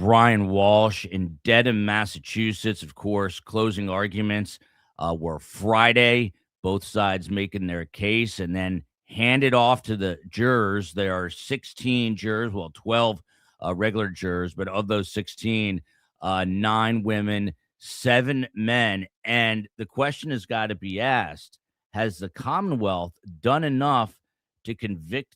Brian Walshe in Dedham, Massachusetts. Of course, closing arguments were Friday, both sides making their case, and then handed off to the jurors. There are 16 jurors, well, 12 regular jurors, but of those 16, 9 women, 7 men. And the question has got to be asked, has the Commonwealth done enough to convict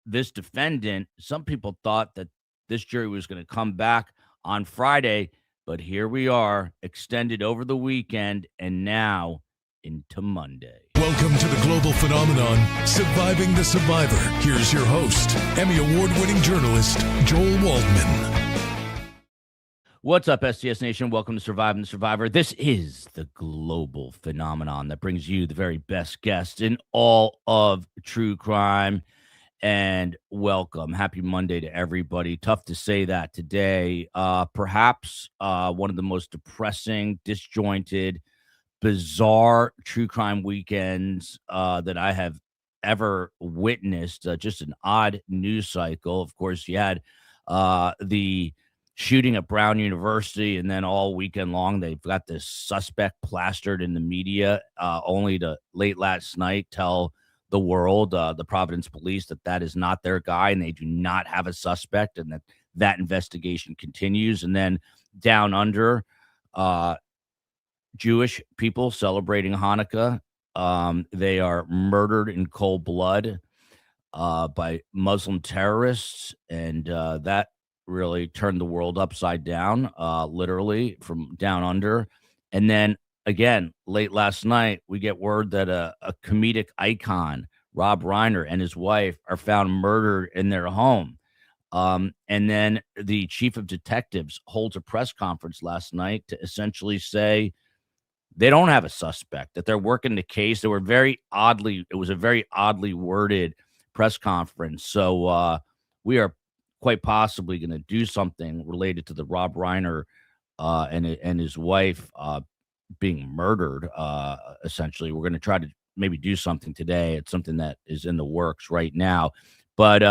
this defendant? Some people thought that this jury was going to come back on Friday, but here we are, extended over the weekend and now into Monday. Welcome to the global phenomenon, Surviving the Survivor. Here's your host, Emmy Award-winning journalist, Joel Waldman. What's up, STS Nation? Welcome to Surviving the Survivor. This is the global phenomenon that brings you the very best guests in all of true crime. And welcome. Happy Monday to everybody. Tough to say that today. Perhaps one of the most depressing, disjointed, bizarre true crime weekends that I have ever witnessed. Just an odd news cycle. Of course, you had the shooting at Brown University, and then all weekend long they've got this suspect plastered in the media, only to late last night tell the world, the Providence police, that is not their guy and they do not have a suspect, and that investigation continues. And then down under, Jewish people celebrating Hanukkah, they are murdered in cold blood by Muslim terrorists, and that really turned the world upside down, literally from down under. And then again, late last night, we get word that a comedic icon, Rob Reiner, and his wife are found murdered in their home. And then the chief of detectives holds a press conference last night to essentially say they don't have a suspect, that they're working the case. It was a very oddly worded press conference. So we are quite possibly going to do something related to the Rob Reiner and his wife being murdered. Essentially, we're going to try to maybe do something today. It's something that is in the works right now. But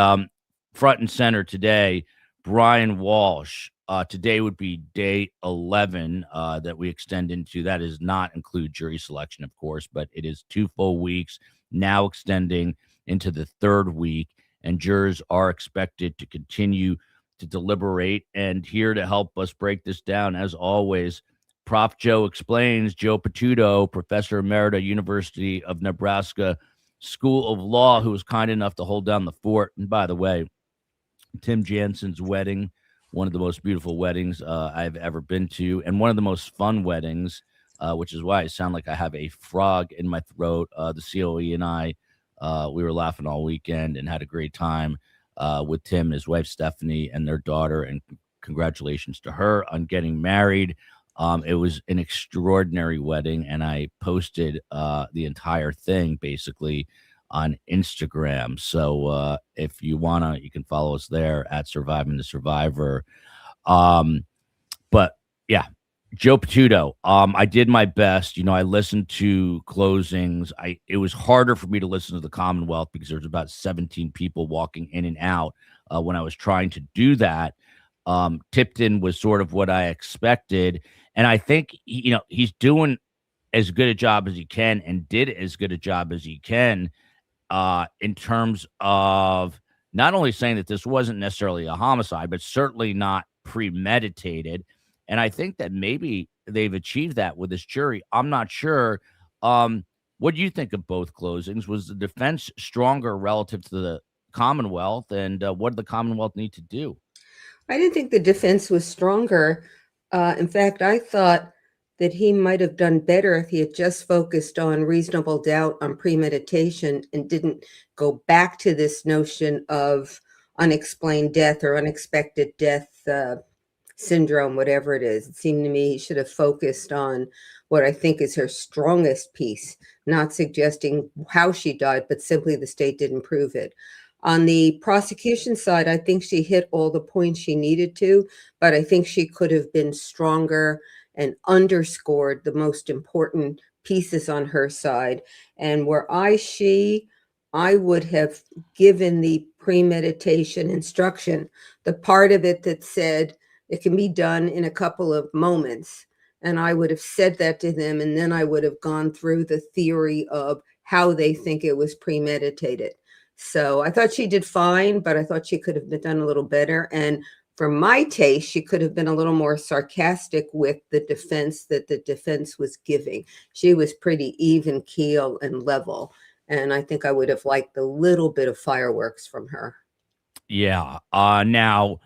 front and center today, Brian Walshe. Today would be day 11 that we extend into. That does not include jury selection, of course, but it is 2 full weeks, now extending into the 3rd week. And jurors are expected to continue to deliberate. And here to help us break this down, as always, Prof. Joe Explains, Joe Patudo, Professor Emerita, University of Nebraska School of Law, who was kind enough to hold down the fort. And by the way, Tim Jansen's wedding, one of the most beautiful weddings I've ever been to, and one of the most fun weddings, which is why I sound like I have a frog in my throat. The COE and I, we were laughing all weekend and had a great time with Tim and his wife, Stephanie, and their daughter. And congratulations to her on getting married. It was an extraordinary wedding, and I posted the entire thing basically on Instagram. So if you want to, you can follow us there at Surviving the Survivor. But yeah, Joe Patudo, I did my best. I listened to closings. It was harder for me to listen to the Commonwealth because there's about 17 people walking in and out when I was trying to do that. Tipton was sort of what I expected. And I think, he's doing as good a job as he can and did as good a job as he can in terms of not only saying that this wasn't necessarily a homicide, but certainly not premeditated. And I think that maybe they've achieved that with this jury. I'm not sure. What do you think of both closings? Was the defense stronger relative to the Commonwealth? And what did the Commonwealth need to do? I didn't think the defense was stronger. In fact, I thought that he might have done better if he had just focused on reasonable doubt on premeditation and didn't go back to this notion of unexplained death or unexpected death syndrome, whatever it is. It seemed to me he should have focused on what I think is her strongest piece, not suggesting how she died, but simply the state didn't prove it. On the prosecution side, I think she hit all the points she needed to, but I think she could have been stronger and underscored the most important pieces on her side. And were I would have given the premeditation instruction, the part of it that said it can be done in a couple of moments. And I would have said that to them, and then I would have gone through the theory of how they think it was premeditated. So I thought she did fine, but I thought she could have been done a little better. And for my taste, she could have been a little more sarcastic with the defense that the defense was giving. She was pretty even keel and level. And I think I would have liked a little bit of fireworks from her. Yeah. Now,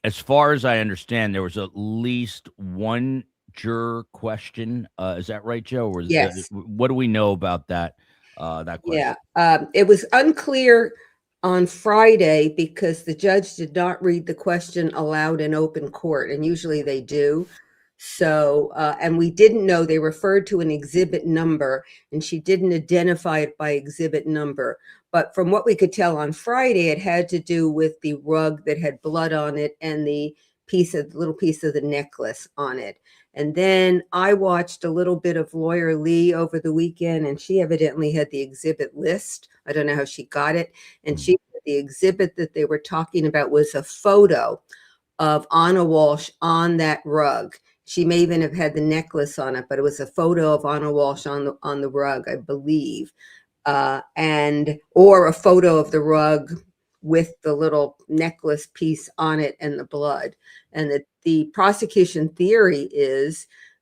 as far as I understand, there was at least one juror question. Is that right, Joe? Or Yes. what do we know about that question? Yeah. It was unclear on Friday because the judge did not read the question aloud in open court, and usually they do. So, and we didn't know, they referred to an exhibit number, and she didn't identify it by exhibit number. But from what we could tell on Friday, it had to do with the rug that had blood on it and the little piece of the necklace on it. And then I watched a little bit of Lawyer Lee over the weekend, and she evidently had the exhibit list. I don't know how she got it. And she, the exhibit that they were talking about was a photo of Anna Walshe on that rug. She may even have had the necklace on it, but it was a photo of Anna Walshe on the rug, I believe, or a photo of the rug with the little necklace piece on it and the blood. And the prosecution theory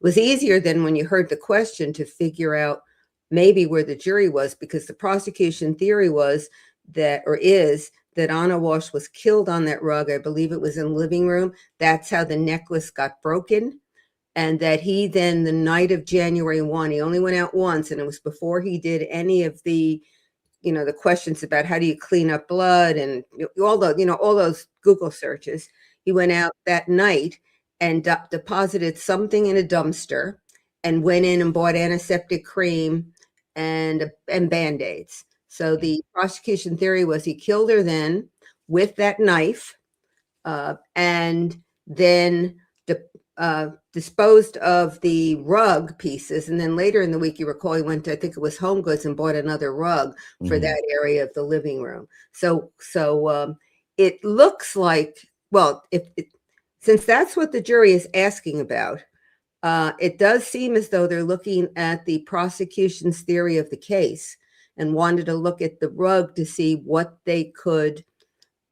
was easier than when you heard the question to figure out maybe where the jury was, because the prosecution theory was that, or is, that Anna Walshe was killed on that rug. I believe it was in the living room. That's how the necklace got broken. And that he then, the night of January 1, he only went out once, and it was before he did any of the, the questions about how do you clean up blood and all those Google searches. He went out that night and deposited something in a dumpster and went in and bought antiseptic cream and Band-Aids. So the prosecution theory was he killed her then with that knife, and then disposed of the rug pieces. And then later in the week, you recall, he went to, I think it was Home Goods, and bought another rug for that area of the living room. So it looks like, well, since that's what the jury is asking about, it does seem as though they're looking at the prosecution's theory of the case and wanted to look at the rug to see what they could,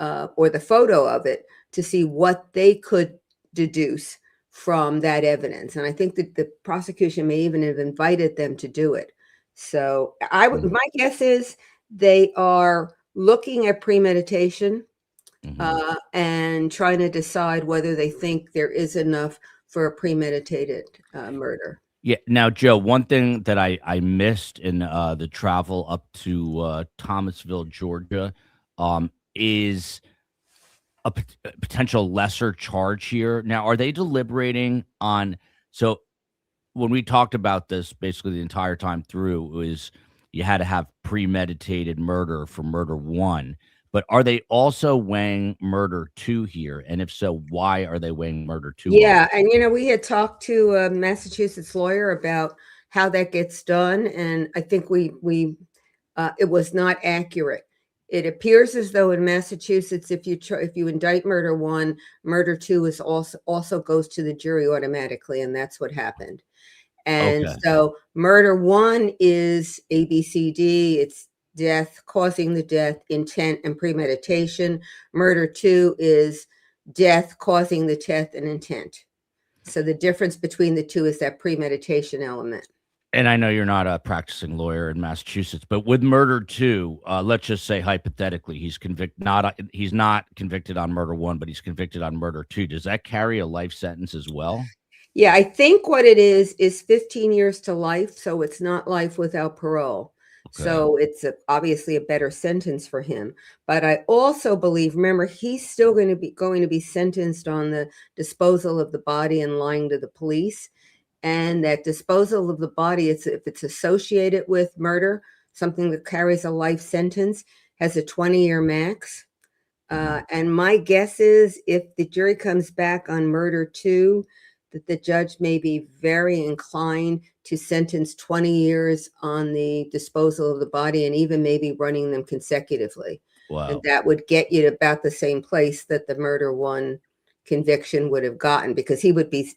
or the photo of it, to see what they could deduce from that evidence. And I think that the prosecution may even have invited them to do it. So my guess is they are looking at premeditation, and trying to decide whether they think there is enough for a premeditated murder. Yeah. Now, Joe, one thing that I missed in the travel up to Thomasville, Georgia, is a potential lesser charge here. Now, are they deliberating on? So when we talked about this, basically the entire time through, is you had to have premeditated murder for murder 1. But are they also weighing murder 2 here? And if so, why are they weighing murder 2? Yeah, and we had talked to a Massachusetts lawyer about how that gets done, and I think it was not accurate. It appears as though in Massachusetts, if you indict murder 1, murder 2 is also goes to the jury automatically, and that's what happened. And so murder 1 is ABCD. It's death, causing the death, intent, and premeditation. Murder 2 is death, causing the death, and intent. So the difference between the two is that premeditation element. And I know you're not a practicing lawyer in Massachusetts, but with murder 2, let's just say hypothetically he's he's not convicted on murder 1, but he's convicted on murder 2. Does that carry a life sentence as well? Yeah, I think what it is 15 years to life, so it's not life without parole. Okay. So it's obviously a better sentence for him. But I also believe, remember, he's still going to be sentenced on the disposal of the body and lying to the police. And that disposal of the body, if it's associated with murder, something that carries a life sentence, has a 20-year max. And my guess is if the jury comes back on murder 2, that the judge may be very inclined to sentence 20 years on the disposal of the body, and even maybe running them consecutively. And Wow. that would get you to about the same place that the murder one conviction would have gotten, because it would be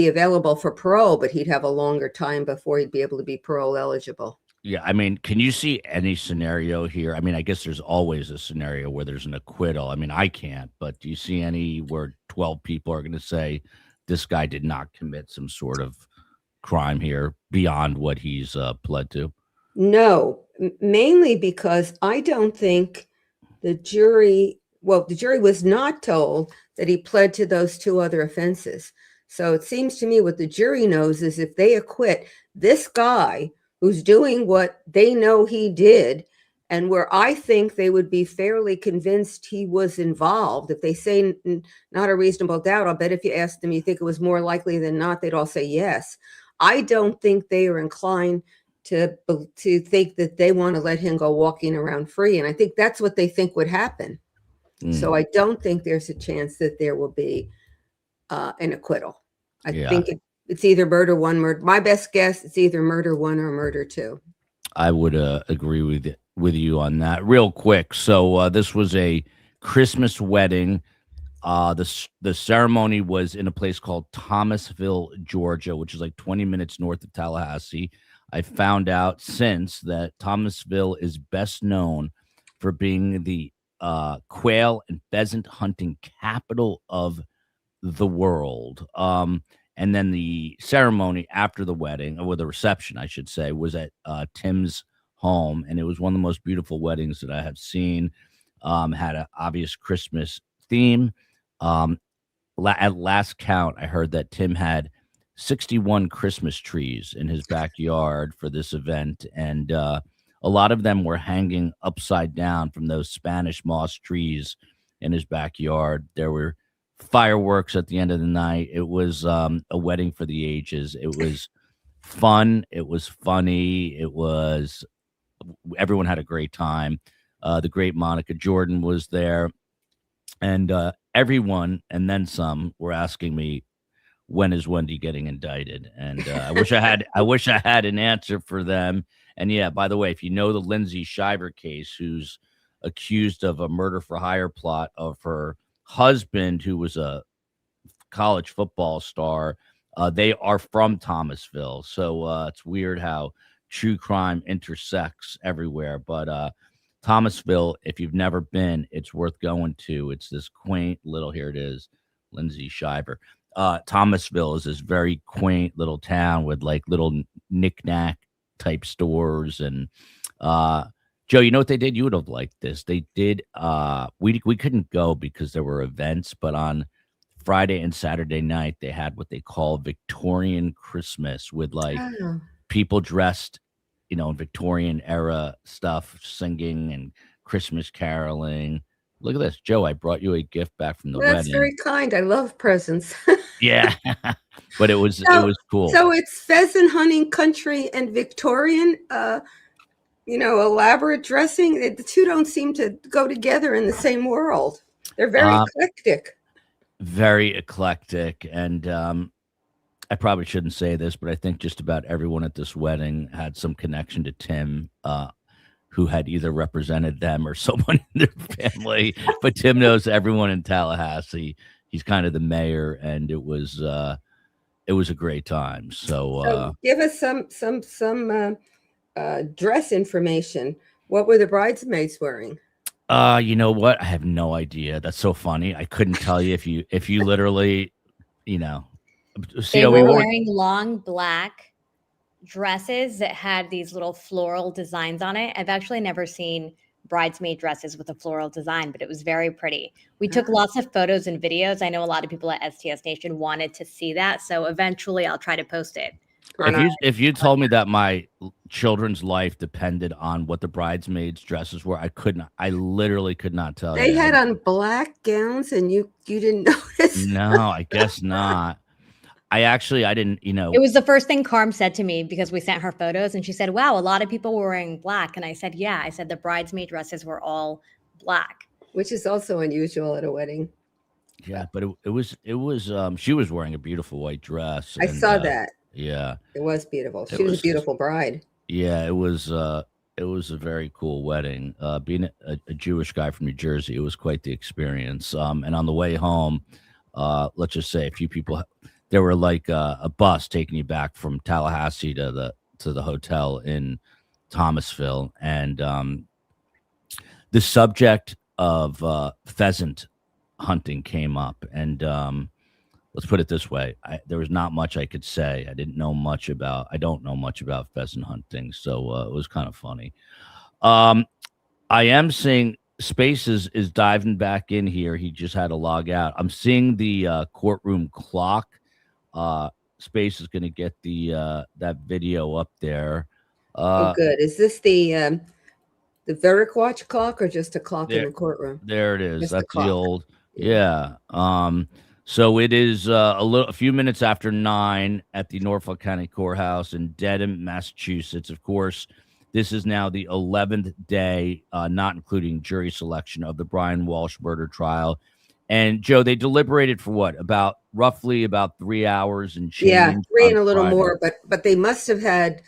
available for parole, but he'd have a longer time before he'd be able to be parole eligible. Yeah, I mean, can you see any scenario here? I mean, I guess there's always a scenario where there's an acquittal. I mean, I can't, but do you see any where 12 people are going to say this guy did not commit some sort of crime here beyond what he's pled to? No, mainly because I don't think the jury was not told that he pled to those two other offenses. So it seems to me what the jury knows is if they acquit this guy who's doing what they know he did, and where I think they would be fairly convinced he was involved, if they say not a reasonable doubt, I'll bet if you asked them, you think it was more likely than not, they'd all say yes. I don't think they are inclined to think that they want to let him go walking around free. And I think that's what they think would happen. So I don't think there's a chance that there will be an acquittal. I think it's either murder one, murder. My best guess, it's either murder one or murder two. I would agree with you on that. Real quick, so this was a Christmas wedding. The ceremony was in a place called Thomasville, Georgia, which is like 20 minutes north of Tallahassee. I found out since that Thomasville is best known for being the quail and pheasant hunting capital of the world. And then the ceremony after the wedding, or the reception, I should say, was at Tim's home, and it was one of the most beautiful weddings that I have seen. Had an obvious Christmas theme. At last count, I heard that Tim had 61 Christmas trees in his backyard for this event, and a lot of them were hanging upside down from those Spanish moss trees in his backyard. There were fireworks at the end of the night. It was a wedding for the ages. It was fun. It was funny. Everyone had a great time. The great Monica Jordan was there, and everyone and then some were asking me, when is Wendy getting indicted? And I wish I had an answer for them. And yeah, by the way, if you know the Lindsay Shiver case, who's accused of a murder for hire plot of her husband, who was a college football star, they are from Thomasville. So it's weird how true crime intersects everywhere. But Thomasville, if you've never been, it's worth going to. It's this quaint little, here it is, Lindsay Shiver. Thomasville is this very quaint little town with like little knick-knack type stores. And Joe, you know what they did? You would have liked this. They did we couldn't go because there were events, but on Friday and Saturday night they had what they call Victorian Christmas, with like people dressed, in Victorian era stuff, singing and Christmas caroling. Look at this, Joe. I brought you a gift back from the wedding. That's very kind. I love presents. Yeah, but it was cool. So it's pheasant hunting country and Victorian, elaborate dressing. The two don't seem to go together in the same world. They're very eclectic. Very eclectic, and I probably shouldn't say this, but I think just about everyone at this wedding had some connection to Tim, who had either represented them or someone in their family. But Tim knows everyone in Tallahassee. He's kind of the mayor, and it was a great time. So give us some dress information. What were the bridesmaids wearing? You know what? I have no idea. That's so funny. I couldn't tell you if you literally, they were wearing long black dresses that had these little floral designs on it. I've actually never seen bridesmaid dresses with a floral design, but it was very pretty. We took lots of photos and videos. I know a lot of people at STS Nation wanted to see that, so eventually I'll try to post it. If you told me that my children's life depended on what the bridesmaids' dresses were, I literally could not tell you. They had on black gowns, and you didn't notice? No, I guess not. I didn't, It was the first thing Carm said to me, because we sent her photos, and she said, wow, a lot of people were wearing black. And I said, yeah. I said the bridesmaid dresses were all black. Which is also unusual at a wedding. Yeah, but it was she was wearing a beautiful white dress. I saw that. Yeah. It was beautiful. She was a beautiful bride. Yeah, it was It was a very cool wedding. Being a Jewish guy from New Jersey, it was quite the experience. And on the way home, let's just say a few people, there were like a bus taking you back from Tallahassee to the hotel in Thomasville, and the subject of pheasant hunting came up, and let's put it this way: there was not much I could say. I don't know much about pheasant hunting, so it was kind of funny. I am seeing Spaces is diving back in here. He just had to log out. I'm seeing the courtroom clock. Space is going to get that video up there. Oh, good. Is this the Veric watch clock or just a clock in the courtroom? There it is. Just That's the the old. Yeah. Yeah. So it is a few minutes after 9 at the Norfolk County Courthouse in Dedham, Massachusetts. Of course, this is now the 11th day, not including jury selection, of the Brian Walshe murder trial. And Joe, they deliberated for what? Roughly about 3 hours and change. Yeah, 3 and a little Friday. more, but they must have had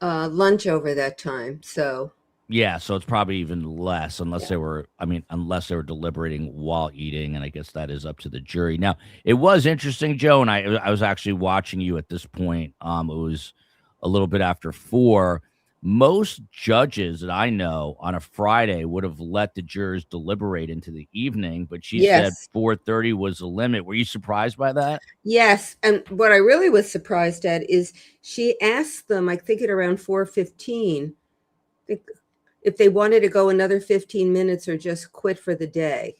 lunch over that time. So yeah, so it's probably even less unless they were deliberating while eating, and I guess that is up to the jury. Now, it was interesting, Joe, and I was actually watching you at this point. It was a little bit after 4. Most judges that I know on a Friday would have let the jurors deliberate into the evening, but she said 4:30 was the limit. Were you surprised by that? Yes, and what I really was surprised at is she asked them, I think at around 4:15, if they wanted to go another 15 minutes or just quit for the day.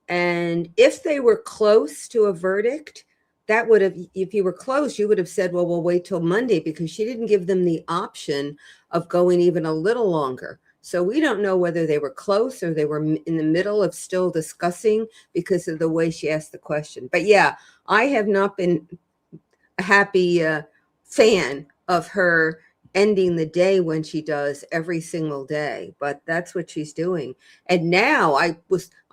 And if they were close to a verdict, that would have, if you were close, you would have said, well, we'll wait till Monday, because she didn't give them the option of going even a little longer. So we don't know whether they were close or they were in the middle of still discussing because of the way she asked the question. But yeah, I have not been a happy fan of her ending the day when she does every single day, but that's what she's doing. And now I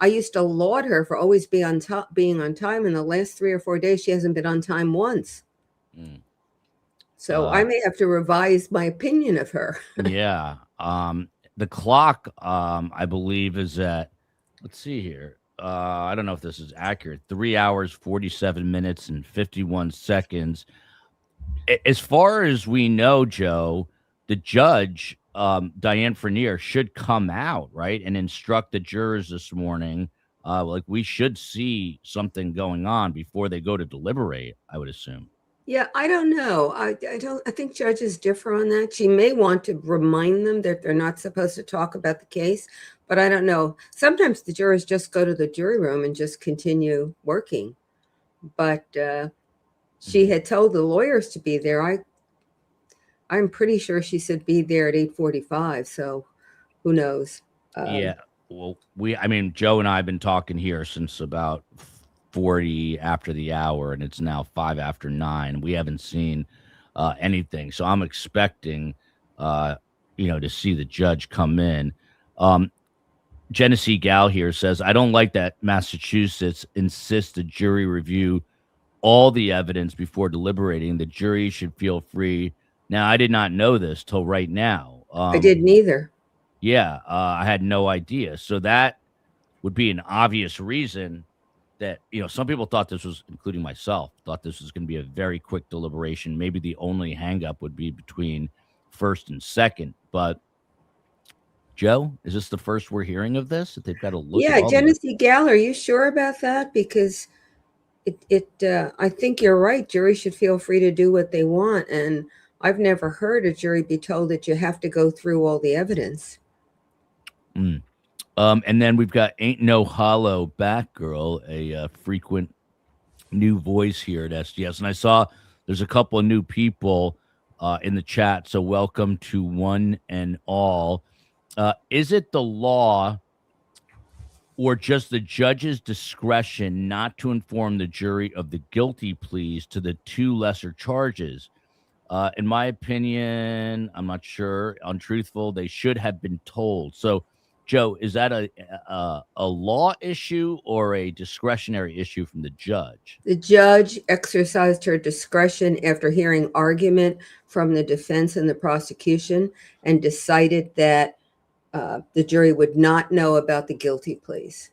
used to laud her for always being on time. In the last 3 or 4 days, she hasn't been on time once. So I may have to revise my opinion of her. Yeah. The clock, I believe, is at, let's see here. I don't know if this is accurate. 3 hours, 47 minutes, and 51 seconds. As far as we know, Joe, the judge, Diane Frenier, should come out, right, and instruct the jurors this morning. Like, we should see something going on before they go to deliberate, I would assume. Yeah, I don't know. I think judges differ on that. She may want to remind them that they're not supposed to talk about the case, but I don't know. Sometimes the jurors just go to the jury room and just continue working. But she had told the lawyers to be there. I'm pretty sure she said be there at 8:45. So who knows? Yeah. Well, Joe and I have been talking here since about 40 after the hour, and it's now 5 after 9. We haven't seen anything. So I'm expecting, to see the judge come in. Genesee Gal here says, I don't like that Massachusetts insists the jury review all the evidence before deliberating. The jury should feel free. Now, I did not know this till right now. I didn't either. Yeah, I had no idea. So that would be an obvious reason that, some people thought this was, including myself, thought this was going to be a very quick deliberation. Maybe the only hang-up would be between first and second. But, Joe, is this the first we're hearing of this? That they've got to look at all Genesee Gal, are you sure about that? Because I think you're right. Jury should feel free to do what they want. And I've never heard a jury be told that you have to go through all the evidence. And then we've got Ain't No Hollow Batgirl, a frequent new voice here at STS. And I saw there's a couple of new people in the chat. So welcome to one and all. Is it the law or just the judge's discretion not to inform the jury of the guilty pleas to the 2 lesser charges? In my opinion, I'm not sure. Untruthful, they should have been told. So, Joe, is that a law issue or a discretionary issue from the judge? The judge exercised her discretion after hearing argument from the defense and the prosecution and decided that the jury would not know about the guilty pleas.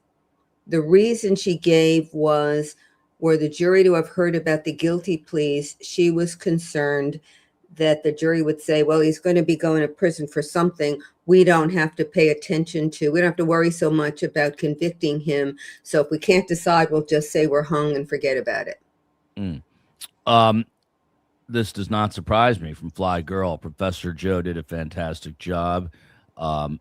The reason she gave was, were the jury to have heard about the guilty pleas, she was concerned that the jury would say, well, he's going to be going to prison for something we don't have to pay attention to. We don't have to worry so much about convicting him. So if we can't decide, we'll just say we're hung and forget about it. This does not surprise me from Fly Girl. Professor Joe did a fantastic job. And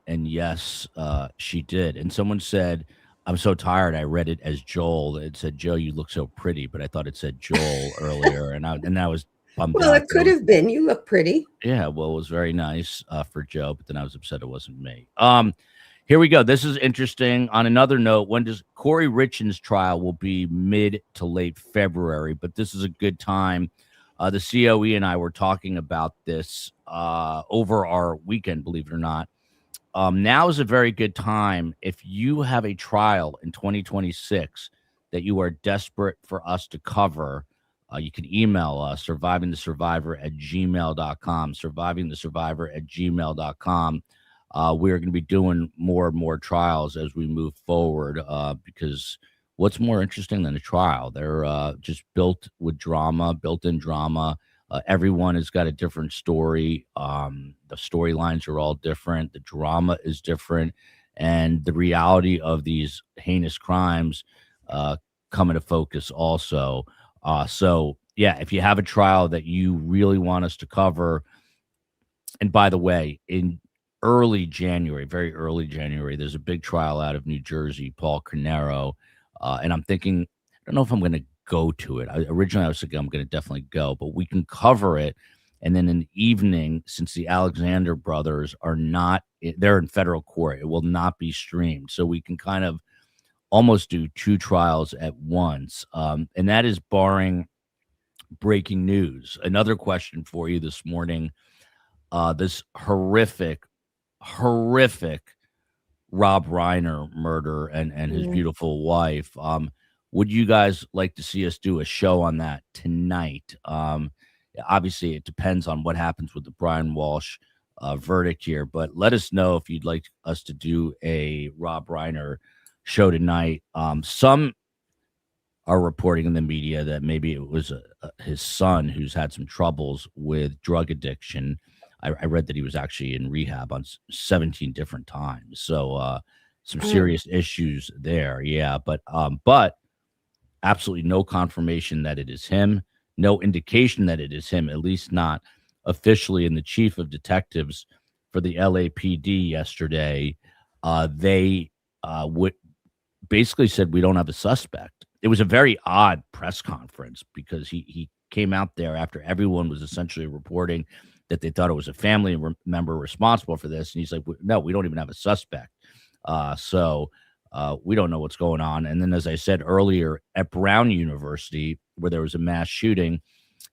yes, she did. And someone said, I'm so tired. I read it as Joel. It said, Joe, you look so pretty, but I thought it said Joel earlier. And I was bummed out. Well, it could have been. You look pretty. Yeah, well, it was very nice for Joe, but then I was upset it wasn't me. Here we go. This is interesting. On another note, when does Corey Richens' trial will be mid to late February, but this is a good time. The COE and I were talking about this over our weekend, believe it or not. Now is a very good time. If you have a trial in 2026 that you are desperate for us to cover, you can email us, survivingthesurvivor@gmail.com, survivingthesurvivor@gmail.com. We're going to be doing more and more trials as we move forward because what's more interesting than a trial? They're just built with drama, built-in drama. Everyone has got a different story. The storylines are all different. The drama is different. And the reality of these heinous crimes come into focus also. So, yeah, if you have a trial that you really want us to cover, and by the way, in early January, very early January, there's a big trial out of New Jersey, Paul Carnero. And I'm thinking, I don't know if I'm going to go to it. Originally, I was thinking I'm going to definitely go, but we can cover it. And then in the evening, since the Alexander brothers are not, they're in federal court, it will not be streamed. So we can kind of almost do two trials at once. And that is barring breaking news. Another question for you this morning. This horrific Rob Reiner murder and his beautiful wife. Would you guys like to see us do a show on that tonight? Obviously, it depends on what happens with the Brian Walshe verdict here, but let us know if you'd like us to do a Rob Reiner show tonight. Some are reporting in the media that maybe it was his son who's had some troubles with drug addiction. I read that he was actually in rehab on 17 different times. So some serious issues there. Yeah. But absolutely no confirmation that it is him, no indication that it is him, at least not officially. And the chief of detectives for the LAPD yesterday, they would basically said, we don't have a suspect. It was a very odd press conference because he came out there after everyone was essentially reporting that they thought it was a family member responsible for this. And he's like, no, we don't even have a suspect. So we don't know what's going on. And then, as I said earlier, at Brown University, where there was a mass shooting,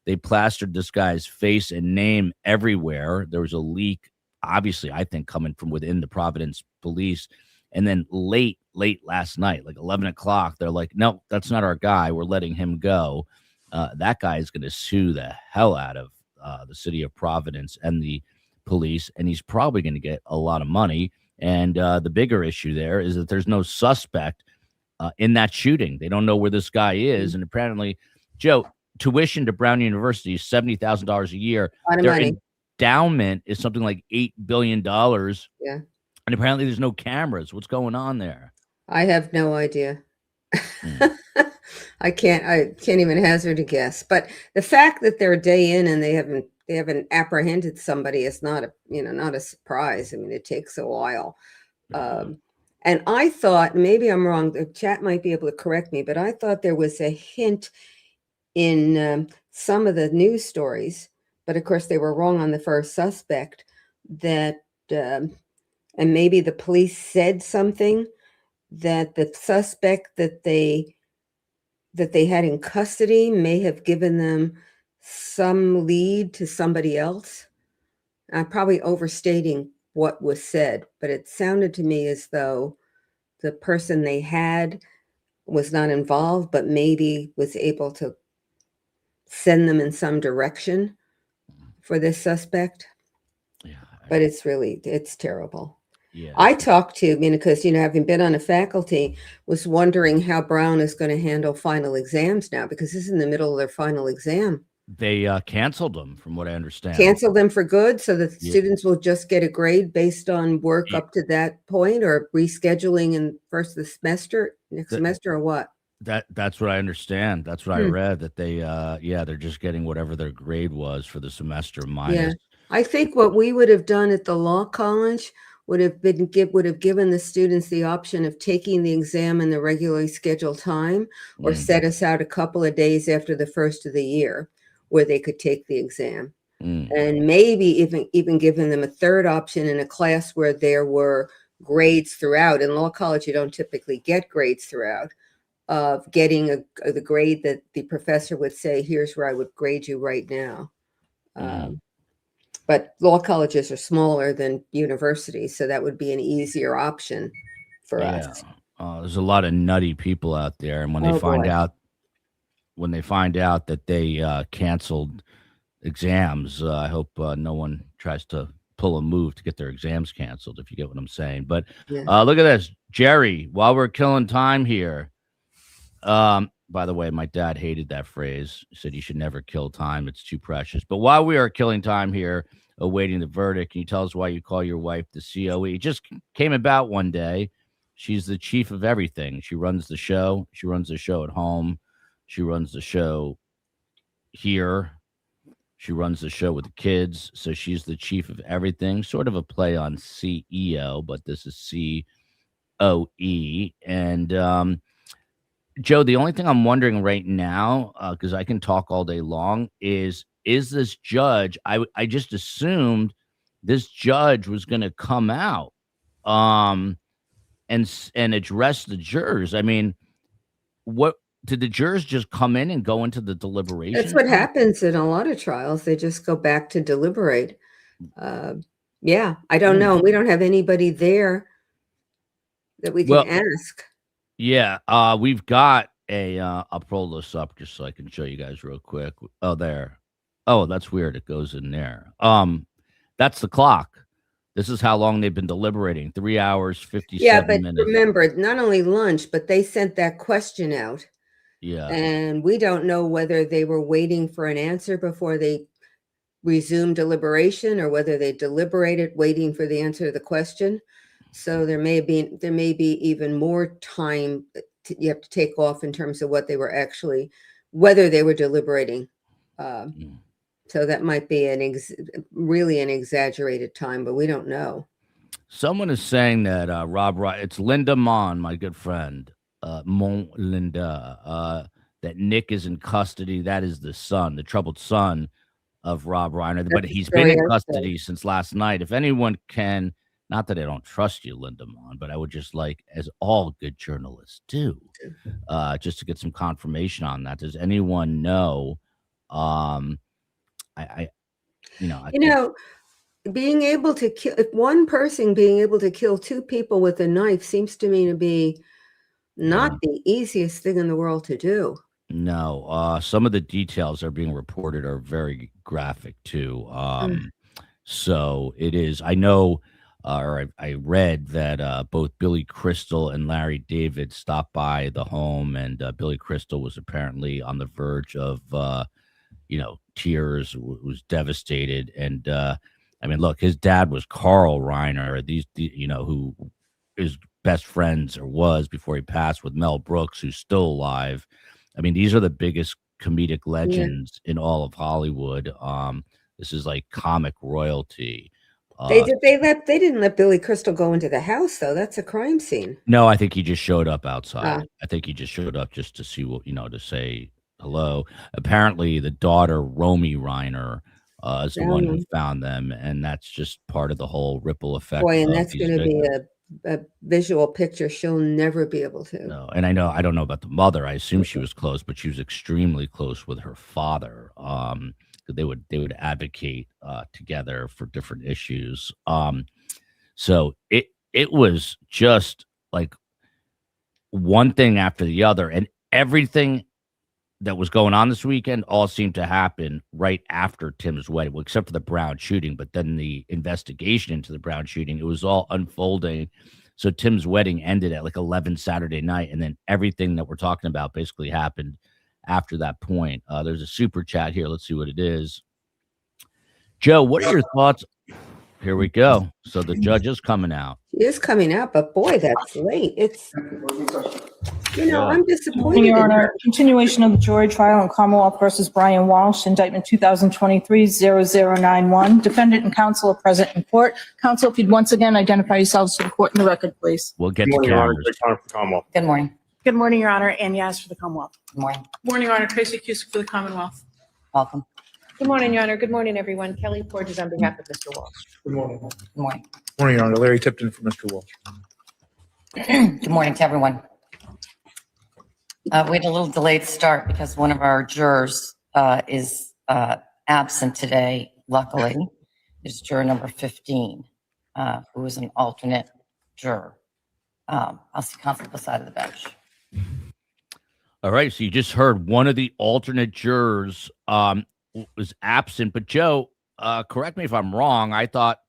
they plastered this guy's face and name everywhere. There was a leak, obviously, I think, coming from within the Providence police. And then late last night, like 11 o'clock, they're like, no, that's not our guy. We're letting him go. That guy is going to sue the hell out of the city of Providence and the police, and he's probably going to get a lot of money. And the bigger issue there is that there's no suspect in that shooting. They don't know where this guy is. And apparently, Joe, tuition to Brown University is $70,000 a year. Their endowment is something like $8 billion. Yeah. And apparently there's no cameras. What's going on there? I have no idea. I can't even hazard a guess. But the fact that they're a day in and they haven't apprehended somebody is not a surprise. I mean, it takes a while. And I thought, maybe I'm wrong, the chat might be able to correct me, but I thought there was a hint in some of the news stories, but of course they were wrong on the first suspect, that and maybe the police said something, that the suspect that they had in custody may have given them some lead to somebody else. I'm probably overstating what was said, but it sounded to me as though the person they had was not involved, but maybe was able to send them in some direction for this suspect. Yeah. But it's terrible. Yeah. I talked to, because, having been on a faculty, was wondering how Brown is going to handle final exams now, because this is in the middle of their final exam. They canceled them, from what I understand. Cancel them for good, so that Yeah. students will just get a grade based on work Yeah. up to that point, or rescheduling in first of the semester, next semester, or what? That's what I understand. That's what I read, that they they're just getting whatever their grade was for the semester minus. Yeah. I think what we would have done at the law college would have given the students the option of taking the exam in the regularly scheduled time, or set us out a couple of days after the first of the year where they could take the exam. And maybe even giving them a third option in a class where there were grades throughout. In law college, you don't typically get grades throughout, of getting the grade that the professor would say, here's where I would grade you right now. But law colleges are smaller than universities, so that would be an easier option for us. There's a lot of nutty people out there, and when they find out that they canceled exams, I hope no one tries to pull a move to get their exams canceled, if you get what I'm saying. But look at this, Jerry. While we're killing time here, by the way, my dad hated that phrase. He said you should never kill time. It's too precious. But while we are killing time here, awaiting the verdict, can you tell us why you call your wife the COE? It just came about one day. She's the chief of everything. She runs the show. She runs the show at home. She runs the show here. She runs the show with the kids. So she's the chief of everything. Sort of a play on CEO, but this is COE. And Joe, the only thing I'm wondering right now, because I can talk all day long, is this judge? I just assumed this judge was going to come out and address the jurors. I mean, what did the jurors just come in and go into the deliberation? That's what happens in a lot of trials. They just go back to deliberate. I don't know. We don't have anybody there that we can ask. Yeah, we've got I'll pull this up just so I can show you guys real quick. Oh, there. Oh, that's weird. It goes in there. That's the clock. This is how long they've been deliberating. 3 hours, 57 minutes. Remember, not only lunch, but they sent that question out. Yeah. And we don't know whether they were waiting for an answer before they resumed deliberation, or whether they deliberated waiting for the answer to the question. So there may be even more time you have to take off in terms of whether they were deliberating. So that might be really an exaggerated time, but we don't know. Someone is saying that it's Linda Mon, my good friend, Linda, that Nick is in custody. That is the son, the troubled son of Rob Reiner, but he's been in custody since last night. If anyone can, not that I don't trust you, Linda Mon, but I would just like, as all good journalists do, just to get some confirmation on that. Does anyone know? Being able to kill, if one person being able to kill two people with a knife seems to me to be not the easiest thing in the world to do. No, some of the details are being reported are very graphic too. So it is. I know, or I read that both Billy Crystal and Larry David stopped by the home, and Billy Crystal was apparently on the verge of, tears, was devastated. And I mean, look, his dad was Carl Reiner, who is best friends, or was before he passed, with Mel Brooks, who's still alive. I mean, these are the biggest comedic legends in all of Hollywood. This is like comic royalty. They didn't let Billy Crystal go into the house, though. That's a crime scene. No, I think he just showed up outside. I think he just showed up just to see to say hello. Apparently, the daughter, Romy Reiner, is the one who found them, and that's just part of the whole ripple effect. Boy, and that's going to be a visual picture she'll never be able to. No, and I don't know about the mother. I assume she was close, but she was extremely close with her father. They would advocate together for different issues. So it was just like one thing after the other, and everything that was going on this weekend all seemed to happen right after Tim's wedding, well, except for the Brown shooting. But then the investigation into the Brown shooting, it was all unfolding. So Tim's wedding ended at like 11 Saturday night, and then everything that we're talking about basically happened after that point. There's a super chat here. Let's see what it is. Joe, what are your thoughts? Here we go. So the judge is coming out. He is coming out, but boy, that's late. It's, I'm disappointed. Your Honor, continuation of the jury trial in Commonwealth versus Brian Walsh, indictment 2023-0091. Defendant and counsel are present in court. Counsel, if you'd once again identify yourselves to the court in the record, please. We'll get to cameras. Good morning. Good morning, Your Honor. Ann Yas for the Commonwealth. Good morning. Good morning, Your Honor. Tracy Cusick for the Commonwealth. Welcome. Good morning, Your Honor. Good morning, everyone. Kelly Porges on behalf of Mr. Walsh. Good morning. Morning, Your Honor. Larry Tipton for Mr. Walsh. Good morning to everyone. We had a little delayed start because one of our jurors is absent today, luckily. It's juror number 15, who is an alternate juror. I'll see counsel beside of the bench. All right, so you just heard one of the alternate jurors was absent. But Joe, correct me if I'm wrong. I thought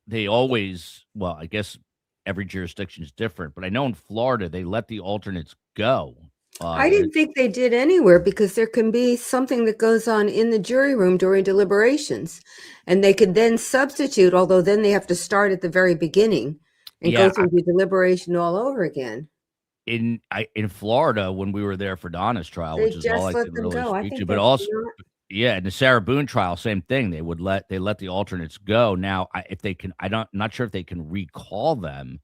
they always, well, I guess every jurisdiction is different, but I know in Florida they let the alternates go. I didn't think they did anywhere because there can be something that goes on in the jury room during deliberations, and they could then substitute, although then they have to start at the very beginning and go through the deliberation all over again. In Florida, when we were there for Donna's trial, They which is all I just could let them really go. I speak think to, but that's also, not- yeah, in the Sarah Boone trial, same thing. They let the alternates go. Now, if they can, I'm not sure if they can recall them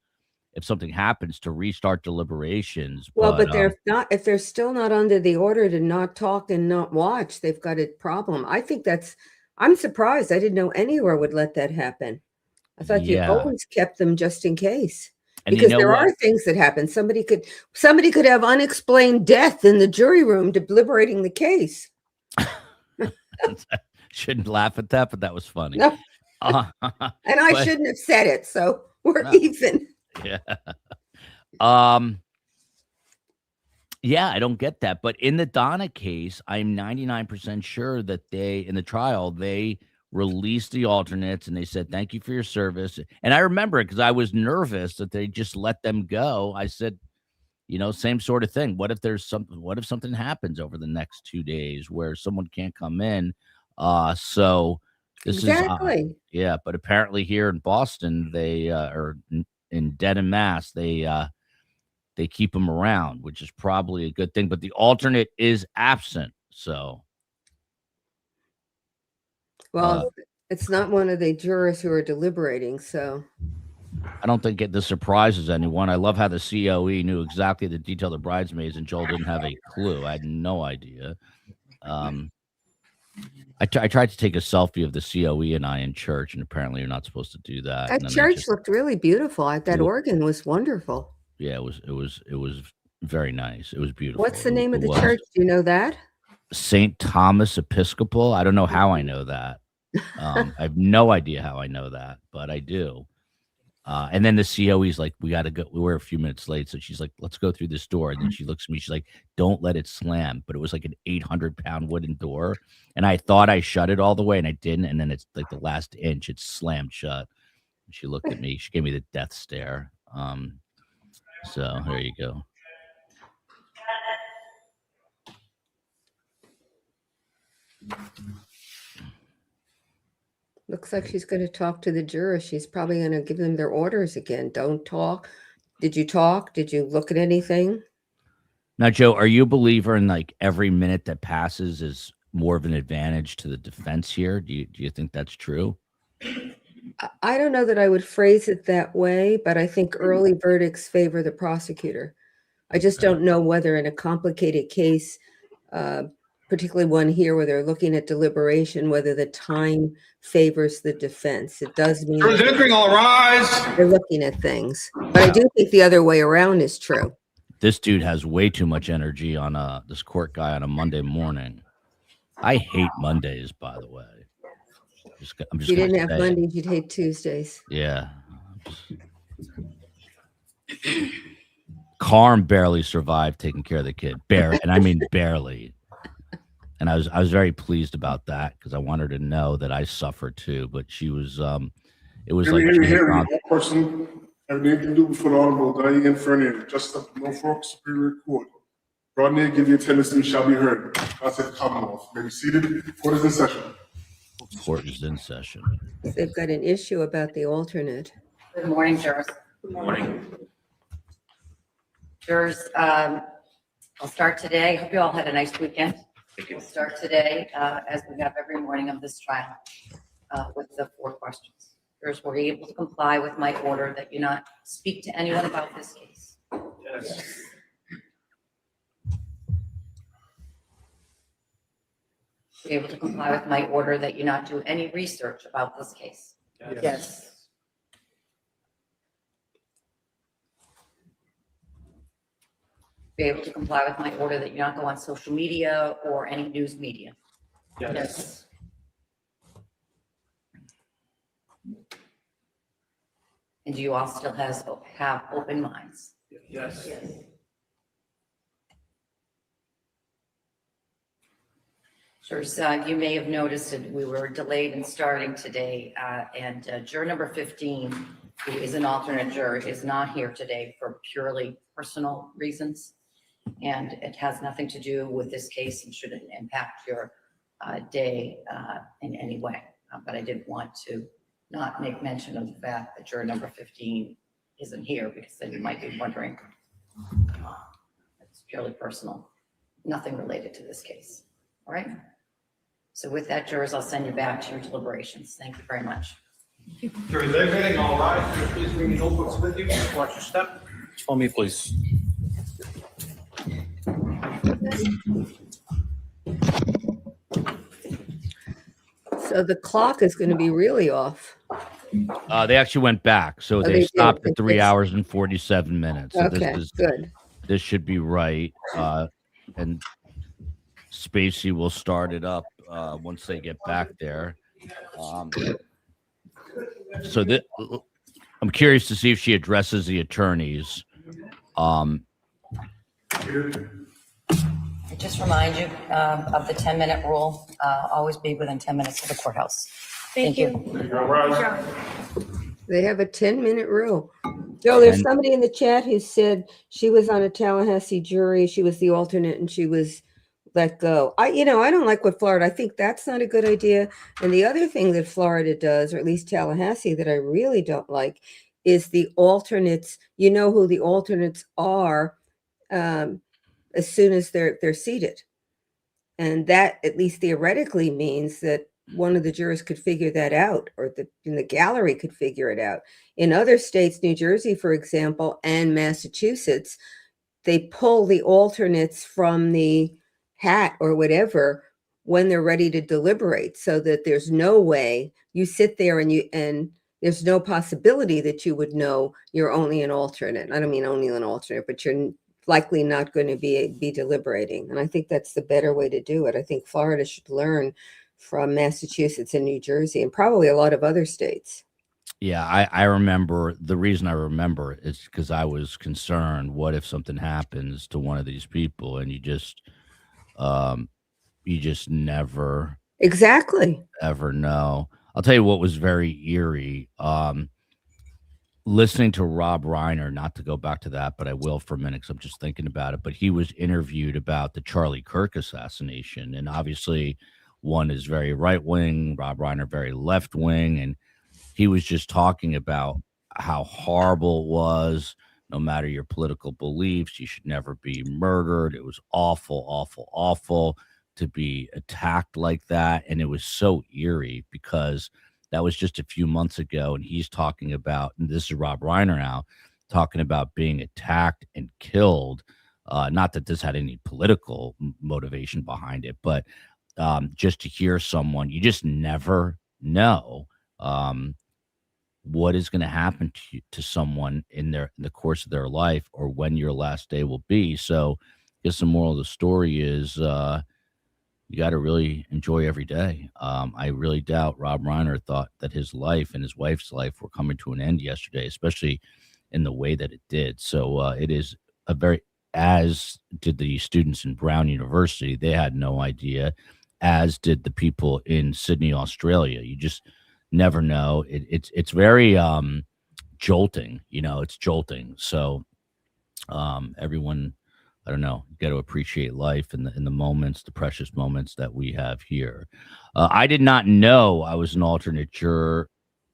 if something happens to restart deliberations. Well, but they're not, if they're still not under the order to not talk and not watch, they've got a problem. I think I'm surprised. I didn't know anywhere would let that happen. I thought you always kept them just in case. And because there are things that happen. Somebody could have unexplained death in the jury room deliberating the case. Shouldn't laugh at that, but that was funny. No. And I shouldn't have said it, so we're even. Yeah. Yeah, I don't get that. But in the Donna case, I'm 99% sure that in the trial, they released the alternates and they said, thank you for your service. And I remember it because I was nervous that they just let them go. I said, same sort of thing. What if something happens over the next 2 days where someone can't come in? So this is, but apparently here in Boston, they or in Dedham, Mass, they keep them around, which is probably a good thing. But the alternate is absent, so. Well, it's not one of the jurors who are deliberating, so. I don't think this surprises anyone. I love how the COE knew exactly the detail of the bridesmaids, and Joel didn't have a clue. I had no idea. I tried to take a selfie of the COE and I in church, and apparently you're not supposed to do that. That church looked really beautiful. That organ was wonderful. Yeah, it was very nice. It was beautiful. What's the name of the church? Do you know that? St. Thomas Episcopal. I don't know how I know that. I have no idea how I know that, but I do. And then the COE's like, we got to go. We were a few minutes late. So she's like, let's go through this door. And then she looks at me. She's like, don't let it slam. But it was like an 800-pound wooden door. And I thought I shut it all the way and I didn't. And then it's like the last inch, it slammed shut. And she looked at me. She gave me the death stare. So there you go. Looks like she's going to talk to the jurors. She's probably going to give them their orders again. Don't talk. Did you talk? Did you look at anything? Now, Joe, are you a believer in like every minute that passes is more of an advantage to the defense here? Do you think that's true? I don't know that I would phrase it that way, but I think early verdicts favor the prosecutor. I just don't know whether in a complicated case, particularly one here where they're looking at deliberation, whether the time favors the defense. It does mean all rise. They're looking at things. But I do think the other way around is true. This dude has way too much energy on this court guy on a Monday morning. I hate Mondays, by the way. I'm just if you didn't have Mondays, you'd hate Tuesdays. Yeah. I'm Carm barely survived taking care of the kid. And I mean barely. And I was very pleased about that because I want her to know that I suffered too. But she was it was like she had gone- One person have anything to do with Honorable Diane Fernández, Justice of Norfolk Superior Court. Rodney, give your attendance and shall be heard. I said Commonwealth. May be seated. Court is in session. Court is in session. They've got an issue about the alternate. Good morning, jurors. Good morning. Jurors, I'll start today. Hope you all had a nice weekend. We'll start today, as we have every morning of this trial, with the 4 questions. Jurors, were you able to comply with my order that you not speak to anyone about this case? Yes. Were you able to comply with my order that you not do any research about this case? Yes. Be able to comply with my order that you not go on social media or any news media? Yes. And do you all still have open minds? Yes. Sure. You may have noticed that we were delayed in starting today, and juror number 15, who is an alternate juror, is not here today for purely personal reasons. And it has nothing to do with this case and shouldn't impact your day in any way. But I did want to not make mention of the fact that juror number 15 isn't here, because then you might be wondering. It's purely personal, nothing related to this case. All right. So with that, jurors, I'll send you back to your deliberations. Thank you very much. Jury deliberating, all rise. Please bring your notebooks with you. Watch your step. Follow me, please. So the clock is going to be really off. They actually went back, so they they did. stopped at It's- 3 hours and 47 minutes. So Okay, good. This should be right, and Spacey will start it up once they get back there. So that I'm curious to see if she addresses the attorneys. I just remind you of the 10-minute rule. Always be within 10 minutes of the courthouse. Thank you. They have a 10-minute rule. Joe, there's And- somebody in the chat who said she was on a Tallahassee jury. She was the alternate and she was let go. I don't like what Florida, I think that's not a good idea. And the other thing that Florida does, or at least Tallahassee, that I really don't like is the alternates. You know who the alternates are as soon as they're seated. And that, at least theoretically, means that one of the jurors could figure that out, or in the gallery could figure it out. In other states, New Jersey, for example, and Massachusetts, they pull the alternates from the hat or whatever when they're ready to deliberate, so that there's no way you sit there and there's no possibility that you would know you're only an alternate. I don't mean only an alternate, but you're likely not going to be deliberating. And I think that's the better way to do it. I think Florida should learn from Massachusetts and New Jersey and probably a lot of other states. Yeah, I remember. The reason I remember is because I was concerned. What if something happens to one of these people, and you just never Exactly. ever know. I'll tell you what was very eerie. Listening to Rob Reiner, not to go back to that, but I will for a minute because I'm just thinking about it. But he was interviewed about the Charlie Kirk assassination, and obviously one is very right wing, Rob Reiner very left wing, and he was just talking about how horrible it was. No matter your political beliefs, you should never be murdered. It was awful, awful, awful to be attacked like that. And it was so eerie because that was just a few months ago. And he's talking about, and this is Rob Reiner now, talking about being attacked and killed. Not that this had any political motivation behind it, but just to hear someone, you just never know what is going to happen to someone in the course of their life, or when your last day will be. So I guess the moral of the story is you got to really enjoy every day. I really doubt Rob Reiner thought that his life and his wife's life were coming to an end yesterday, especially in the way that it did. So it is a very, as did the students in Brown University. They had no idea, as did the people in Sydney, Australia. You just never know. It's very jolting, it's jolting. So everyone, I don't know, you got to appreciate life in the moments, the precious moments that we have here. I did not know I was an alternate juror,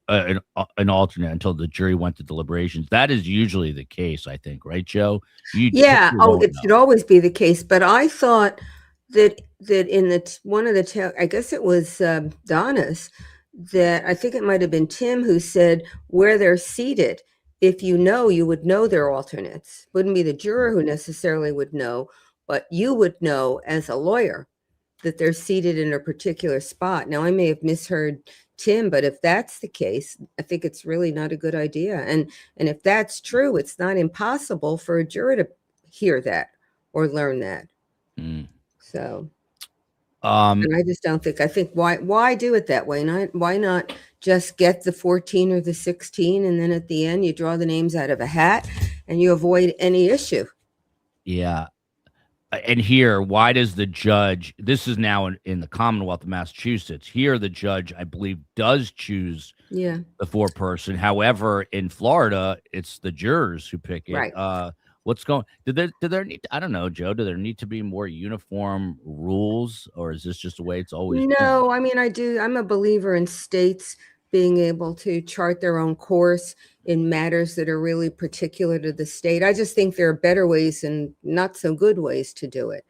an alternate until the jury went to deliberations. That is usually the case, I think, right, Joe? You Yeah. typically Oh, don't it know. should always be the case. But I thought that in one of the, I guess it was Donna's, that I think it might have been Tim who said where they're seated. If you know, you would know they're alternates. Wouldn't be the juror who necessarily would know, but you would know as a lawyer that they're seated in a particular spot. Now, I may have misheard Tim, but if that's the case, I think it's really not a good idea. And if that's true, it's not impossible for a juror to hear that or learn that. Mm. So, and I just don't think, I think why do it that way? Why not just get the 14 or the 16, and then at the end you draw the names out of a hat and you avoid any issue? Yeah. And here, why does the judge, this is now in the Commonwealth of Massachusetts, here the judge, I believe, does choose Yeah. the four-person. However, in Florida, it's the jurors who pick it. Right. What's going, did there need, I don't know, Joe, do there need to be more uniform rules, or is this just the way it's always been? No, I mean, I'm a believer in states being able to chart their own course in matters that are really particular to the state. I just think there are better ways and not so good ways to do it.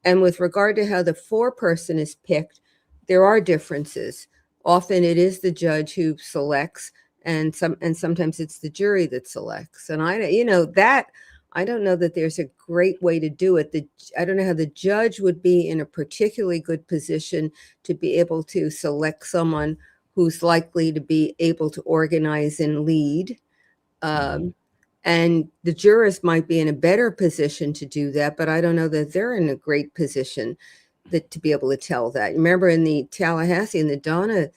And with regard to how the four-person is picked, there are differences. Often it is the judge who selects, and sometimes it's the jury that selects. And I don't know that there's a great way to do it. I don't know how the judge would be in a particularly good position to be able to select someone who's likely to be able to organize and lead. And the jurors might be in a better position to do that, but I don't know that they're in a great position to be able to tell that. Remember in the Tallahassee and the Donna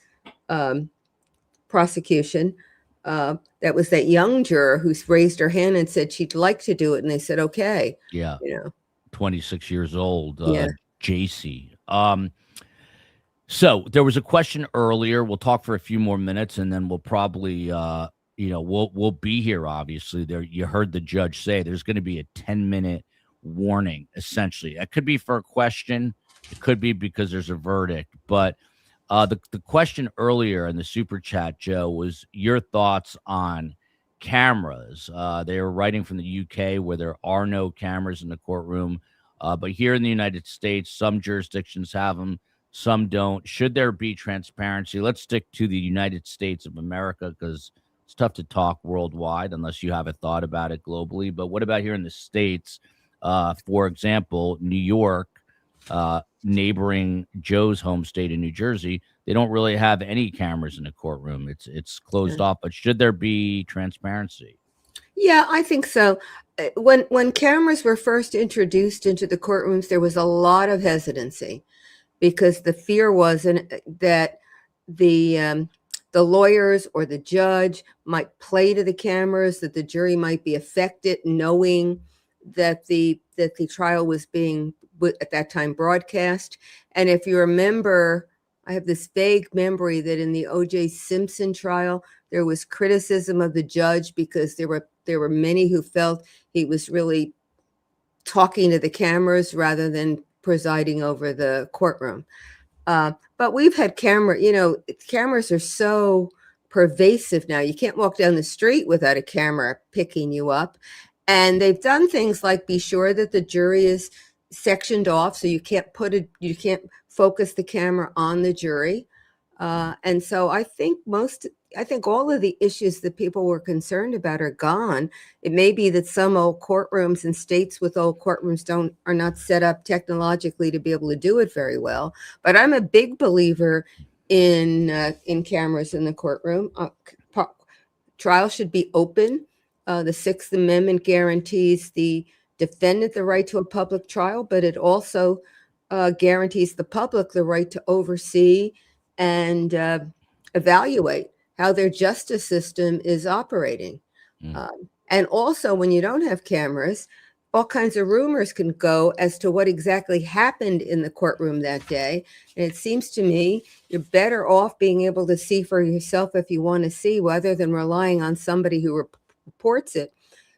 prosecution, that was that young juror who's raised her hand and said she'd like to do it, and they said, okay. Yeah. 26 years old, Yeah. JC. So there was a question earlier. We'll talk for a few more minutes, and then we'll probably, we'll be here. Obviously, there. You heard the judge say there's going to be a 10-minute warning. Essentially, it could be for a question. It could be because there's a verdict. But the question earlier in the super chat, Joe, was your thoughts on cameras. They were writing from the UK where there are no cameras in the courtroom, but here in the United States, some jurisdictions have them. Some don't. Should there be transparency? Let's stick to the United States of America because it's tough to talk worldwide unless you have a thought about it globally. But what about here in the States? For example, New York, neighboring Joe's home state in New Jersey, they don't really have any cameras in the courtroom. It's closed off. But should there be transparency? Yeah, I think so. When cameras were first introduced into the courtrooms, there was a lot of hesitancy, because the fear was that the lawyers or the judge might play to the cameras, that the jury might be affected knowing that the trial was being at that time broadcast. And if you remember, I have this vague memory that in the O.J. Simpson trial, there was criticism of the judge because there were many who felt he was really talking to the cameras rather than presiding over the courtroom. But we've had cameras are so pervasive now. You can't walk down the street without a camera picking you up. And they've done things like be sure that the jury is sectioned off so you can't focus the camera on the jury. And so I think all of the issues that people were concerned about are gone. It may be that some old courtrooms and states with old courtrooms are not set up technologically to be able to do it very well. But I'm a big believer in cameras in the courtroom. Trial should be open. The Sixth Amendment guarantees the defendant the right to a public trial, but it also guarantees the public the right to oversee and evaluate how their justice system is operating. And also, when you don't have cameras, all kinds of rumors can go as to what exactly happened in the courtroom that day. And it seems to me you're better off being able to see for yourself if you want to see, rather than relying on somebody who reports it,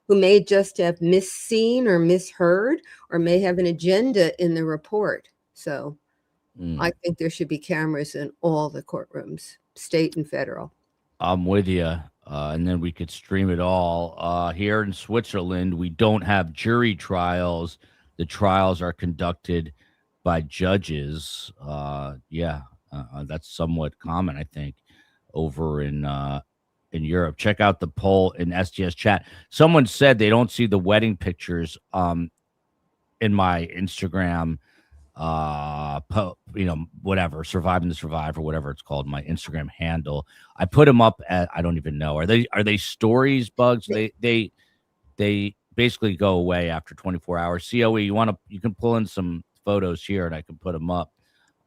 who may just have misseen or misheard, or may have an agenda in the report. So I think there should be cameras in all the courtrooms, state and federal. I'm with you. And then we could stream it all. Here in Switzerland, we don't have jury trials. The trials are conducted by judges. That's somewhat common, I think, over in Europe. Check out the poll in STS chat. Someone said they don't see the wedding pictures in my Instagram whatever, Surviving the Survive or whatever it's called, my Instagram handle. I put them up at, I don't even know, are they stories, Bugs? They basically go away after 24 hours. COE, you can pull in some photos here and I can put them up.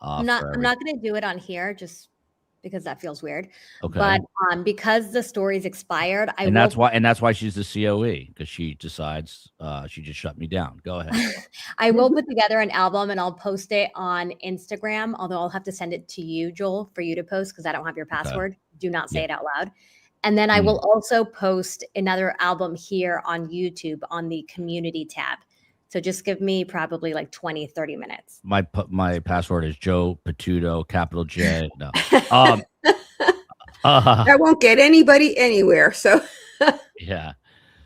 I'm not going to do it on here just because that feels weird. Okay. But because the story's expired, that's why she's the COE, because she decides she just shut me down. Go ahead. I will put together an album and I'll post it on Instagram, although I'll have to send it to you, Joel, for you to post because I don't have your password. Okay. Do not say it out loud. And then I will also post another album here on YouTube on the community tab. So just give me probably like 20, 30 minutes. My password is Joe Patuto, capital J. No. That won't get anybody anywhere. So yeah.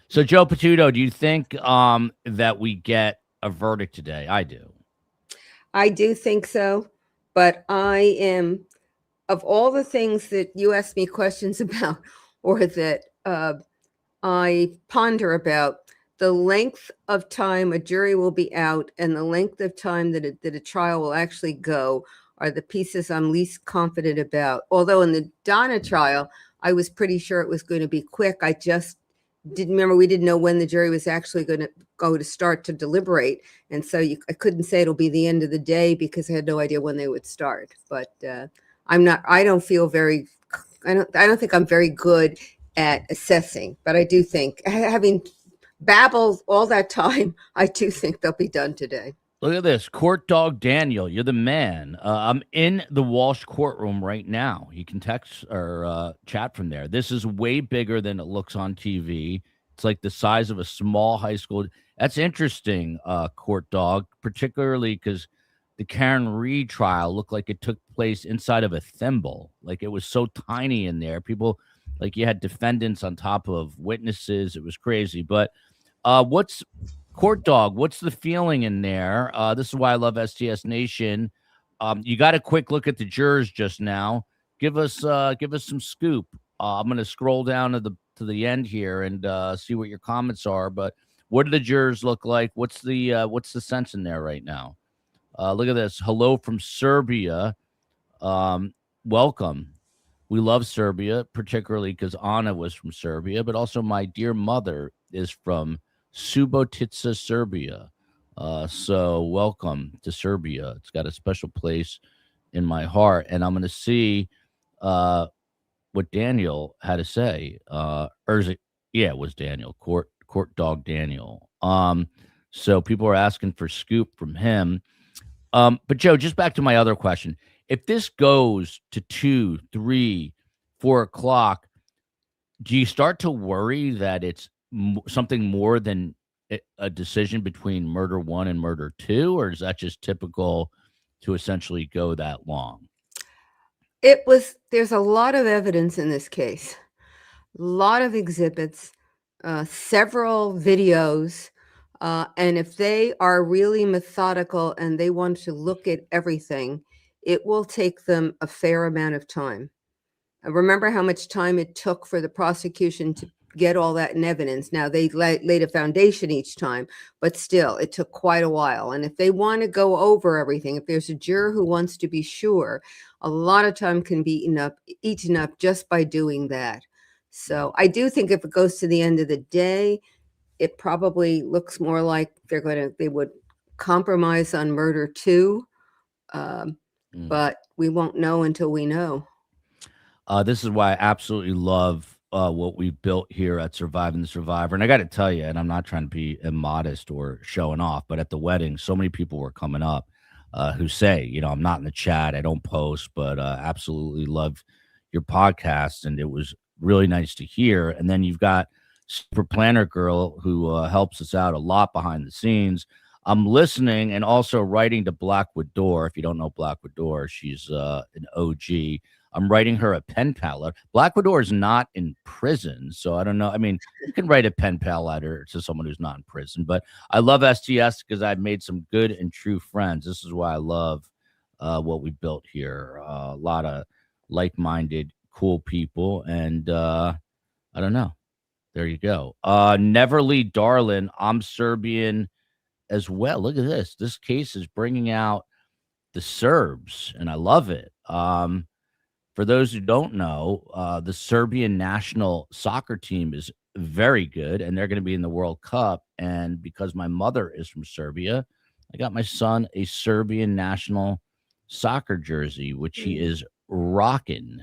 So Joe Patuto, do you think that we get a verdict today? I do. I do think so. But I am, of all the things that you ask me questions about, or that I ponder about, the length of time a jury will be out and the length of time that a trial will actually go are the pieces I'm least confident about. Although in the Donna trial, I was pretty sure it was going to be quick. I just didn't remember, we didn't know when the jury was actually going to go to start to deliberate. And so I couldn't say it'll be the end of the day because I had no idea when they would start. But I don't think I'm very good at assessing, but I do think, having babbled all that time, I do think they'll be done today. Look at this. Court Dog Daniel, you're the man. I'm in the Walshe courtroom right now. You can text or chat from there. This is way bigger than it looks on TV. It's like the size of a small high school. That's interesting, Court Dog, particularly because the Karen Reed trial looked like it took place inside of a thimble. Like it was so tiny in there. People, like you had defendants on top of witnesses. It was crazy. But Court Dog, what's the feeling in there? This is why I love STS Nation. You got a quick look at the jurors just now. Give us some scoop. I'm going to scroll down to the end here and see what your comments are. But what do the jurors look like? What's the sense in there right now? Look at this. Hello from Serbia. Welcome. We love Serbia, particularly because Anna was from Serbia, but also my dear mother is from Subotica, Serbia. So welcome to Serbia. It's got a special place in my heart. And I'm going to see what Daniel had to say. It was Daniel, Court Dog Daniel. So people are asking for scoop from him. But Joe, just back to my other question. If this goes to 2, 3, 4 o'clock, do you start to worry that it's something more than a decision between murder 1 and murder 2, or is that just typical to essentially go that long? There's a lot of evidence in this case, a lot of exhibits, several videos, and if they are really methodical and they want to look at everything, it will take them a fair amount of time. Remember how much time it took for the prosecution to get all that in evidence. Now, they laid a foundation each time, but still, it took quite a while. And if they want to go over everything, if there's a juror who wants to be sure, a lot of time can be eaten up just by doing that. So I do think if it goes to the end of the day, it probably looks more like they would compromise on murder 2. But we won't know until we know. This is why I absolutely love what we built here at Surviving the Survivor. And I got to tell you, and I'm not trying to be immodest or showing off, but at the wedding, so many people were coming up who say, you know, I'm not in the chat, I don't post, but absolutely love your podcast. And it was really nice to hear. And then you've got Super Planner Girl who helps us out a lot behind the scenes. I'm listening and also writing to Blackwood Door. If you don't know Blackwood Door, she's an OG. I'm writing her a pen pal letter. Blackwood Door is not in prison, so I don't know. I mean, you can write a pen pal letter to someone who's not in prison, but I love STS because I've made some good and true friends. This is why I love what we built here. A lot of like-minded, cool people, and I don't know. There you go. Neverly Darlin, I'm Serbian as well. Look at this. This case is bringing out the Serbs, and I love it. For those who don't know, the Serbian national soccer team is very good, and they're going to be in the World Cup. And because my mother is from Serbia, I got my son a Serbian national soccer jersey, which he is rocking.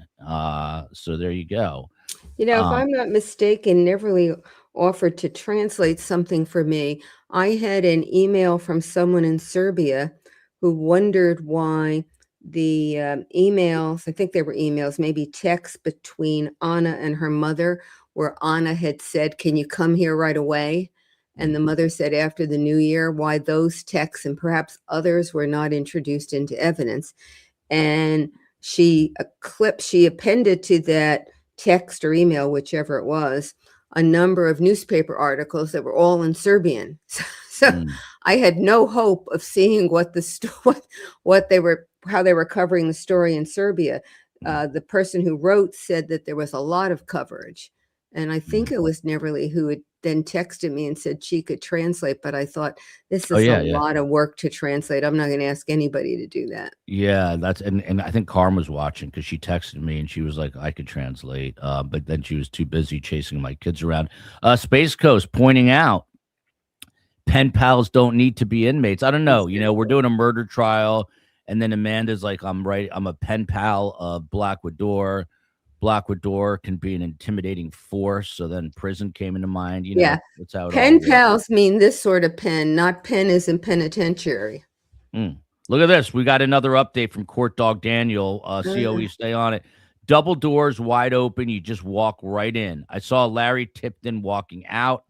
So there you go. You know, if I'm not mistaken, Neverly offered to translate something for me. I had an email from someone in Serbia who wondered why the emails, I think they were emails, maybe texts between Anna and her mother, where Anna had said, "Can you come here right away?" And the mother said after the new year, why those texts and perhaps others were not introduced into evidence. And she appended to that text or email, whichever it was, a number of newspaper articles that were all in Serbian. So I had no hope of seeing what how they were covering the story in Serbia. The person who wrote said that there was a lot of coverage. And I think it was Neverly who had then texted me and said she could translate, but I thought this is a lot of work to translate. I'm not going to ask anybody to do that. Yeah, that's and I think Carm was watching because she texted me and she was like, I could translate, but then she was too busy chasing my kids around. Space Coast pointing out pen pals don't need to be inmates. I don't know. You know, we're doing a murder trial, and then Amanda's like, I'm a pen pal of Blackwood Door. Blackwood Door can be an intimidating force. So then prison came into mind. You know, that's how it pen pals mean this sort of pen, not pen as in penitentiary. Look at this. We got another update from Court Dog Daniel. COE, stay on it. Double doors wide open. You just walk right in. I saw Larry Tipton walking out.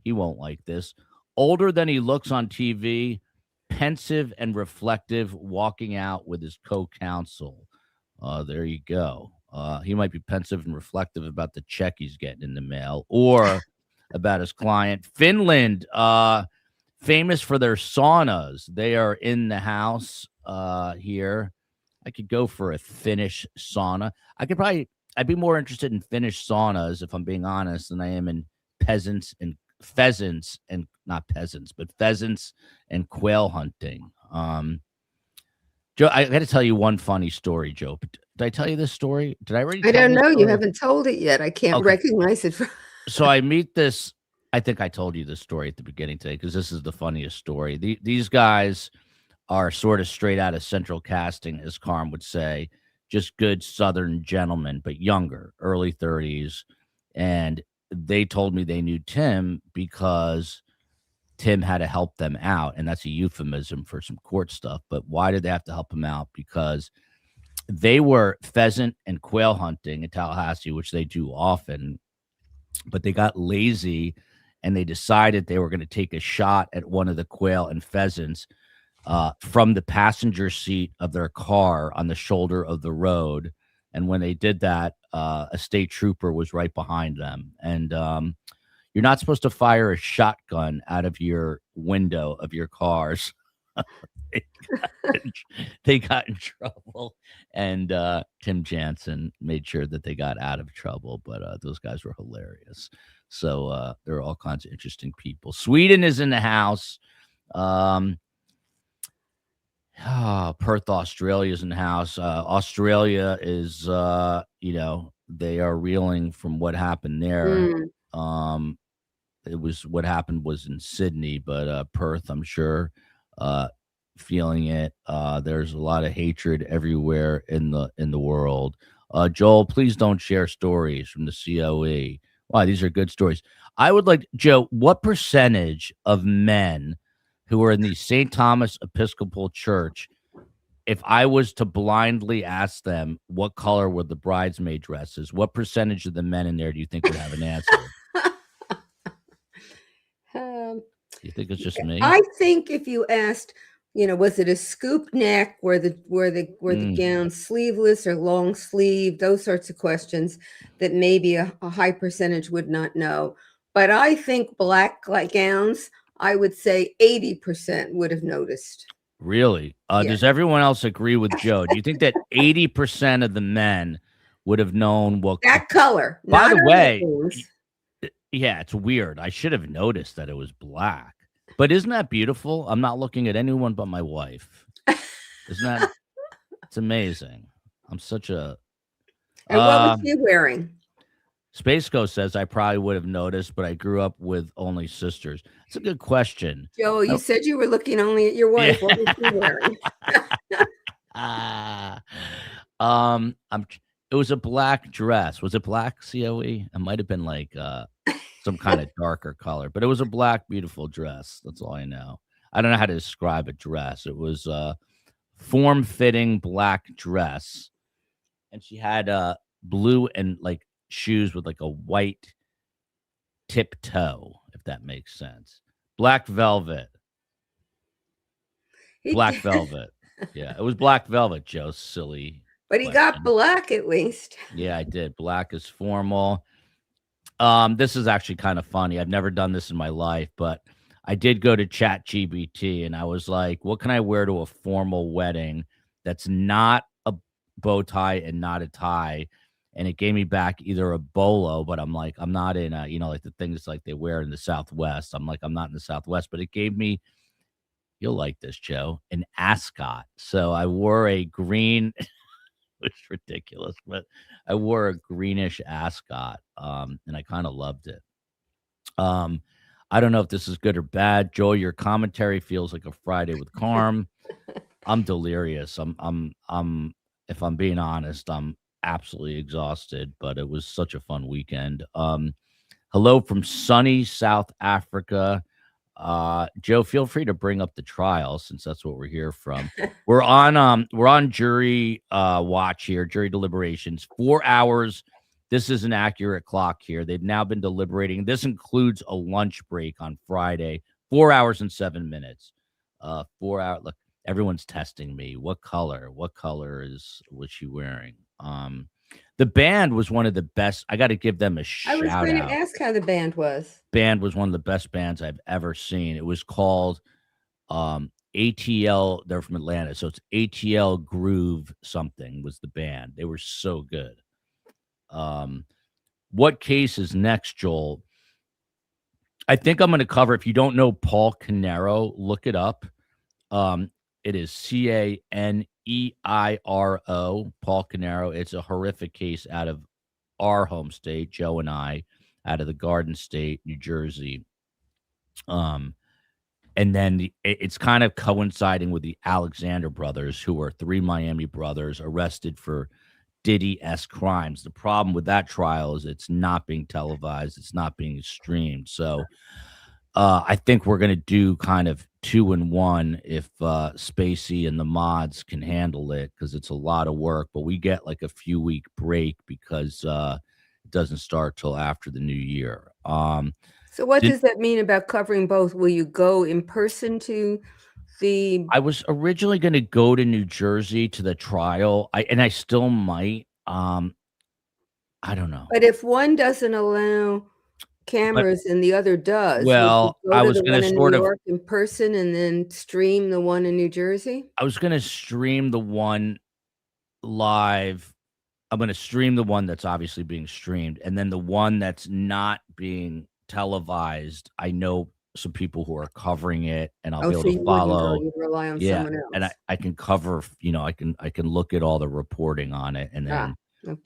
He won't like this. Older than he looks on TV, pensive and reflective, walking out with his co-counsel. There you go. He might be pensive and reflective about the check he's getting in the mail or about his client. Finland, famous for their saunas. They are in the house here. I could go for a Finnish sauna. I'd be more interested in Finnish saunas, if I'm being honest, than I am in pheasants and quail hunting. Joe, I got to tell you one funny story, Joe. Did I tell you this story? Did I already? I don't know. You haven't told it yet. I can't recognize it. So I meet this. I think I told you this story at the beginning today because this is the funniest story. These guys are sort of straight out of Central Casting, as Carm would say, just good Southern gentlemen, but younger, early 30s. And they told me they knew Tim because Tim had to help them out. And that's a euphemism for some court stuff. But why did they have to help him out? Because they were pheasant and quail hunting in Tallahassee, which they do often, but they got lazy and they decided they were going to take a shot at one of the quail and pheasants from the passenger seat of their car on the shoulder of the road. And when they did that, a state trooper was right behind them. And you're not supposed to fire a shotgun out of your window of your cars. They got in trouble, and Tim Jansen made sure that they got out of trouble. But those guys were hilarious. So there are all kinds of interesting people. Sweden is in the house. Perth, Australia is in the house. Australia is, they are reeling from what happened there. It was what happened was in Sydney, but Perth, I'm sure, feeling it. There's a lot of hatred everywhere in the world. Joel, please don't share stories from the COE. Wow, these are good stories. I would like, Joe, what percentage of men who are in the St. Thomas Episcopal Church, if I was to blindly ask them what color were the bridesmaid dresses, what percentage of the men in there do you think would have an answer? You think it's just me? I think if you asked, was it a scoop neck? Were the gowns sleeveless or long sleeve? Those sorts of questions that maybe a high percentage would not know. But I think black gowns, I would say 80% would have noticed. Really? Yeah. Does everyone else agree with Joe? Do you think that 80% of the men would have known what that color? By the not way, wings. yeah, it's weird. I should have noticed that it was black. But isn't that beautiful? I'm not looking at anyone but my wife. Isn't that? It's amazing. I'm such a. And what was he wearing? Space Ghost says I probably would have noticed, but I grew up with only sisters. It's a good question. Joe, you said you were looking only at your wife. Yeah. What was he wearing? It was a black dress. Was it black, COE? It might have been like some kind of darker color, but it was a black, beautiful dress. That's all I know. I don't know how to describe a dress. It was a form-fitting black dress, and she had blue and like shoes with like a white tip toe, if that makes sense. Black velvet. Black velvet. Yeah, it was black velvet, Joe. Silly. But he got black at least. Yeah, I did. Black is formal. This is actually kind of funny. I've never done this in my life, but I did go to ChatGPT and I was like, what can I wear to a formal wedding that's not a bow tie and not a tie? And it gave me back either a bolo, but I'm like, I'm not in a, like the things like they wear in the Southwest. I'm like, I'm not in the Southwest, but it gave me, you'll like this, Joe, an ascot. So I wore a green, it's ridiculous, but I wore a greenish ascot, and I kind of loved it. I don't know if this is good or bad. Joel, your commentary feels like a Friday with Carm. I'm delirious. I'm if I'm being honest, I'm absolutely exhausted, but it was such a fun weekend. Hello from sunny South Africa. Joe, feel free to bring up the trial since that's what we're here from. We're on jury watch here, jury deliberations, 4 hours. This is an accurate clock here. They've now been deliberating. This includes a lunch break on Friday, 4 hours and 7 minutes. 4 hours. Look, everyone's testing me. What color was she wearing? The band was one of the best. I got to give them a shout out. I was going to ask how the band was. Band was one of the best bands I've ever seen. It was called ATL. They're from Atlanta, so it's ATL Groove something was the band. They were so good. What case is next, Joel? I think I'm going to cover. If you don't know Paul Canero, look it up. It is Caneiro, Paul Canero. It's a horrific case out of our home state, Joe and I, out of the Garden State, New Jersey. And then it's kind of coinciding with the Alexander brothers, who are 3 Miami brothers arrested for Diddy-esque crimes. The problem with that trial is it's not being televised. It's not being streamed. So I think we're going to do kind of 2 in 1 if Spacey and the mods can handle it, because it's a lot of work. But we get like a few week break because it doesn't start till after the new year. So what does that mean about covering both? Will you go in person to the... I was originally going to go to New Jersey to the trial, and I still might. I don't know. But if one doesn't allow cameras and the other does, well, I was going to sort of in person and then stream the one in New Jersey. I was going to stream the one live. I'm going to stream the one that's obviously being streamed, and then the one that's not being televised, I know some people who are covering it, and I'll be able to follow. You rely on someone else. And I can cover. I can look at all the reporting on it and then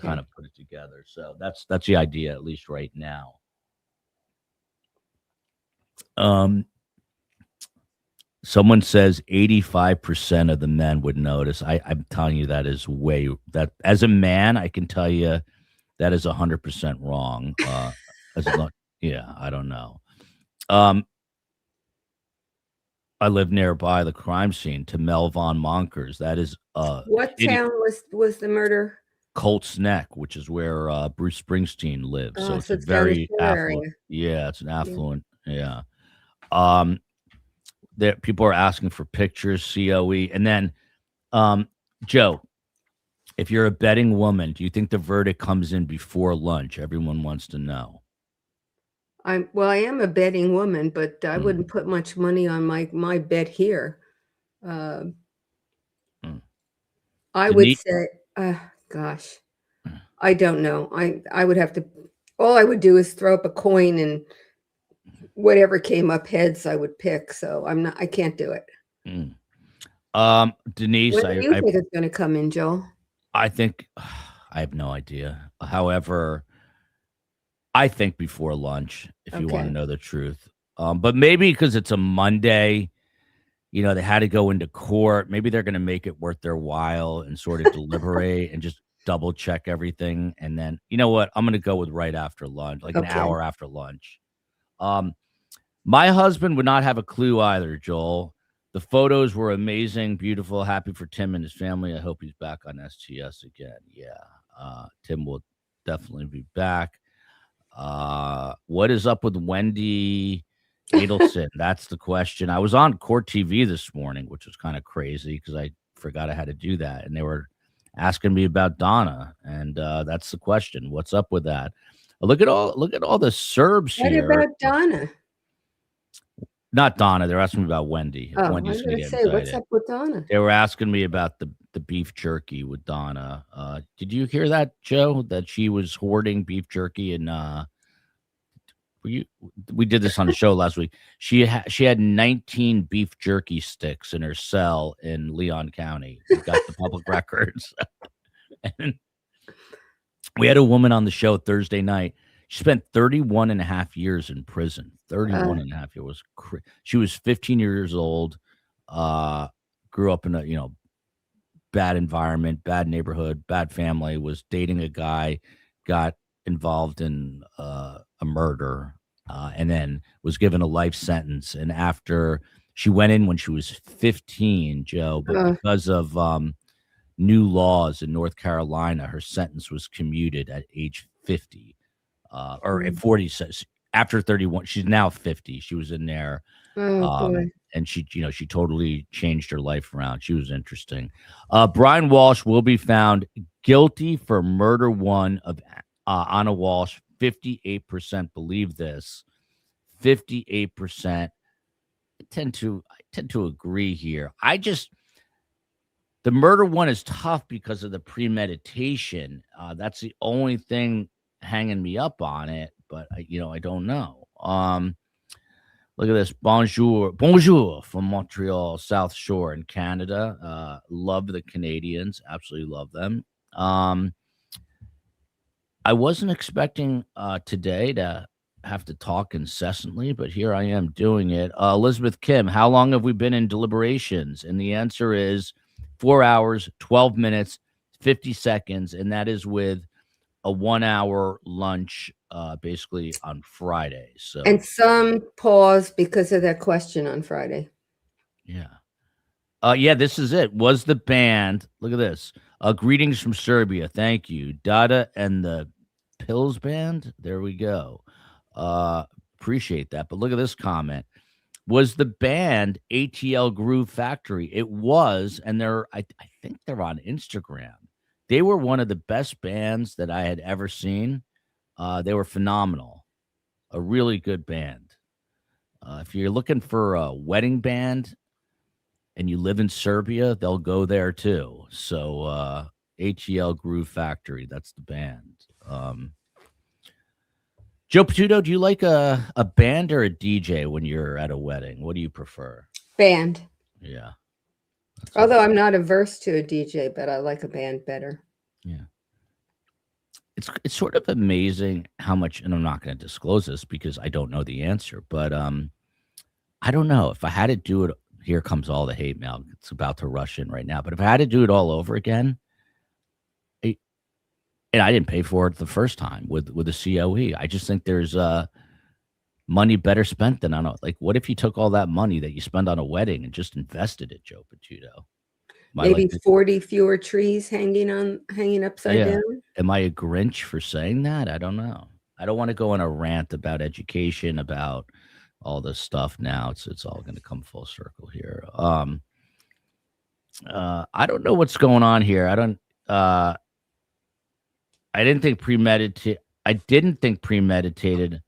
kind of put it together. So that's the idea, at least right now. Someone says 85% of the men would notice. I'm telling you that is that as a man, I can tell you that is 100% wrong. Yeah, I don't know. I live nearby the crime scene to Melvon Monkers. That is What town was the murder? Colts Neck, which is where Bruce Springsteen lives. So it's a it's down the very shore affluent. area. Yeah, it's an affluent. Yeah. There people are asking for pictures, COE, and then Joe, if you're a betting woman, do you think the verdict comes in before lunch? Everyone wants to know. I am a betting woman, but I wouldn't put much money on my bet here. I would say, gosh, I don't know. I would have to. All I would do is throw up a coin, and whatever came up heads, I would pick. So I can't do it. Denise, When do you think it's going to come in, Joel? I think I have no idea. However, I think before lunch, if you want to know the truth. But maybe because it's a Monday, they had to go into court. Maybe they're going to make it worth their while and sort of deliberate and just double check everything. And then, you know what? I'm going to go with right after lunch, like an hour after lunch. My husband would not have a clue either, Joel. The photos were amazing, beautiful, happy for Tim and his family. I hope he's back on STS again. Yeah. Tim will definitely be back. What is up with Wendy Adelson? That's the question. I was on Court TV this morning, which was kind of crazy because I forgot I had to do that. And they were asking me about Donna. And that's the question. What's up with that? Look at all the Serbs here. What about Donna? Not Donna. They're asking me about Wendy. Oh, I was going to say, what's up with Donna? They were asking me about the beef jerky with Donna. Did you hear that, Joe? That she was hoarding beef jerky and we did this on the show last week. She had 19 beef jerky sticks in her cell in Leon County. We got the public records. And we had a woman on the show Thursday night. She spent 31 and a half years in prison. 31 and a half years. She was 15 years old, grew up in a, bad environment, bad neighborhood, bad family, was dating a guy, got involved in a murder, and then was given a life sentence. And after she went in when she was 15, Joe, but because of new laws in North Carolina, her sentence was commuted at age 50. Or at 40, says after 31, she's now 50. She was in there. And she totally changed her life around. She was interesting. Brian Walshe will be found guilty for murder one of Anna Walshe. 58% believe this. 58%. I tend to agree here. The murder one is tough because of the premeditation. That's the only thing hanging me up on it, but I don't know. Look at this. Bonjour from Montreal, South Shore in Canada. Love the Canadians. Absolutely love them. I wasn't expecting today to have to talk incessantly, but here I am doing it. Elizabeth Kim, how long have we been in deliberations? And the answer is 4 hours, 12 minutes, 50 seconds. And that is with a 1 hour lunch, basically on Friday. So, and some pause because of that question on Friday. Yeah. Yeah, this is it. Was the band, look at this. Greetings from Serbia. Thank you. Dada and the Pills Band. There we go. Appreciate that. But look at this comment. Was the band ATL Groove Factory? It was, and I think they're on Instagram. They were one of the best bands that I had ever seen. They were phenomenal. A really good band. If you're looking for a wedding band and you live in Serbia, they'll go there too. So ATL Groove Factory, that's the band. Joe Patuto, do you like a band or a DJ when you're at a wedding? What do you prefer? Band. Yeah. Although I'm not averse to a DJ, but I like a band better. Yeah. It's sort of amazing how much, and I'm not going to disclose this because I don't know the answer, but I don't know if I had to do it. here comes all the hate mail. It's about to rush in right now. But if I had to do it all over again, and I didn't pay for it the first time with the COE. I just think there's money better spent than on a, like, what if you took all that money that you spend on a wedding and just invested it, Joe Patuto? Maybe 40 fewer trees hanging upside down. Am I a Grinch for saying that? I don't know. I don't want to go on a rant about education, about all this stuff now. It's all going to come full circle here. I don't know what's going on here. I didn't think premeditated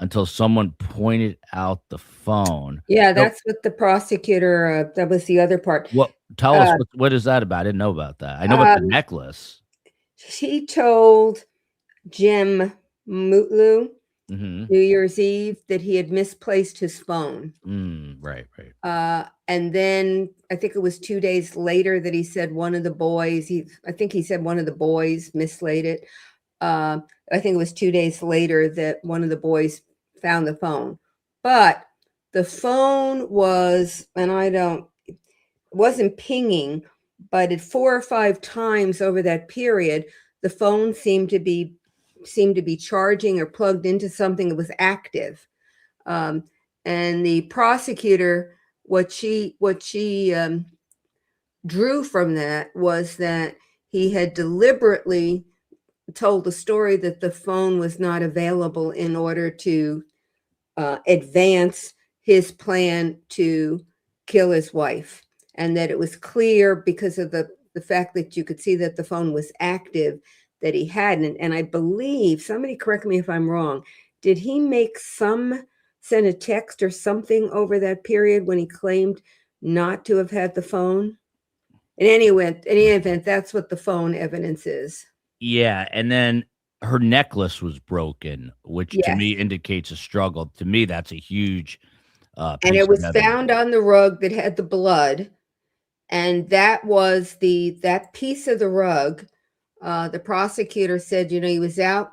until someone pointed out the phone. Yeah, that's what the prosecutor, that was the other part. What? Tell us, what is that about? I didn't know about that. I know about the necklace. She told Jim Mutlu Mm-hmm. New Year's Eve that he had misplaced his phone. Right. And then I think it was 2 days later that he said one of the boys, I think he said one of the boys mislaid it. I think it was 2 days later that one of the boys found the phone. But the phone was, it wasn't pinging, but at 4 or 5 times over that period, the phone seemed to be charging or plugged into something that was active. And the prosecutor, what she drew from that was that he had deliberately told the story that the phone was not available in order to advance his plan to kill his wife, and that it was clear because of the fact that you could see that the phone was active that he hadn't. And I believe, somebody correct me if I'm wrong, did he send a text or something over that period when he claimed not to have had the phone? In any event, that's what the phone evidence is. Yeah, and then her necklace was broken, which to me indicates a struggle. To me, that's a huge and piece it was of evidence. found on the rug that had the blood, and that was that piece of the rug. The prosecutor said, he was out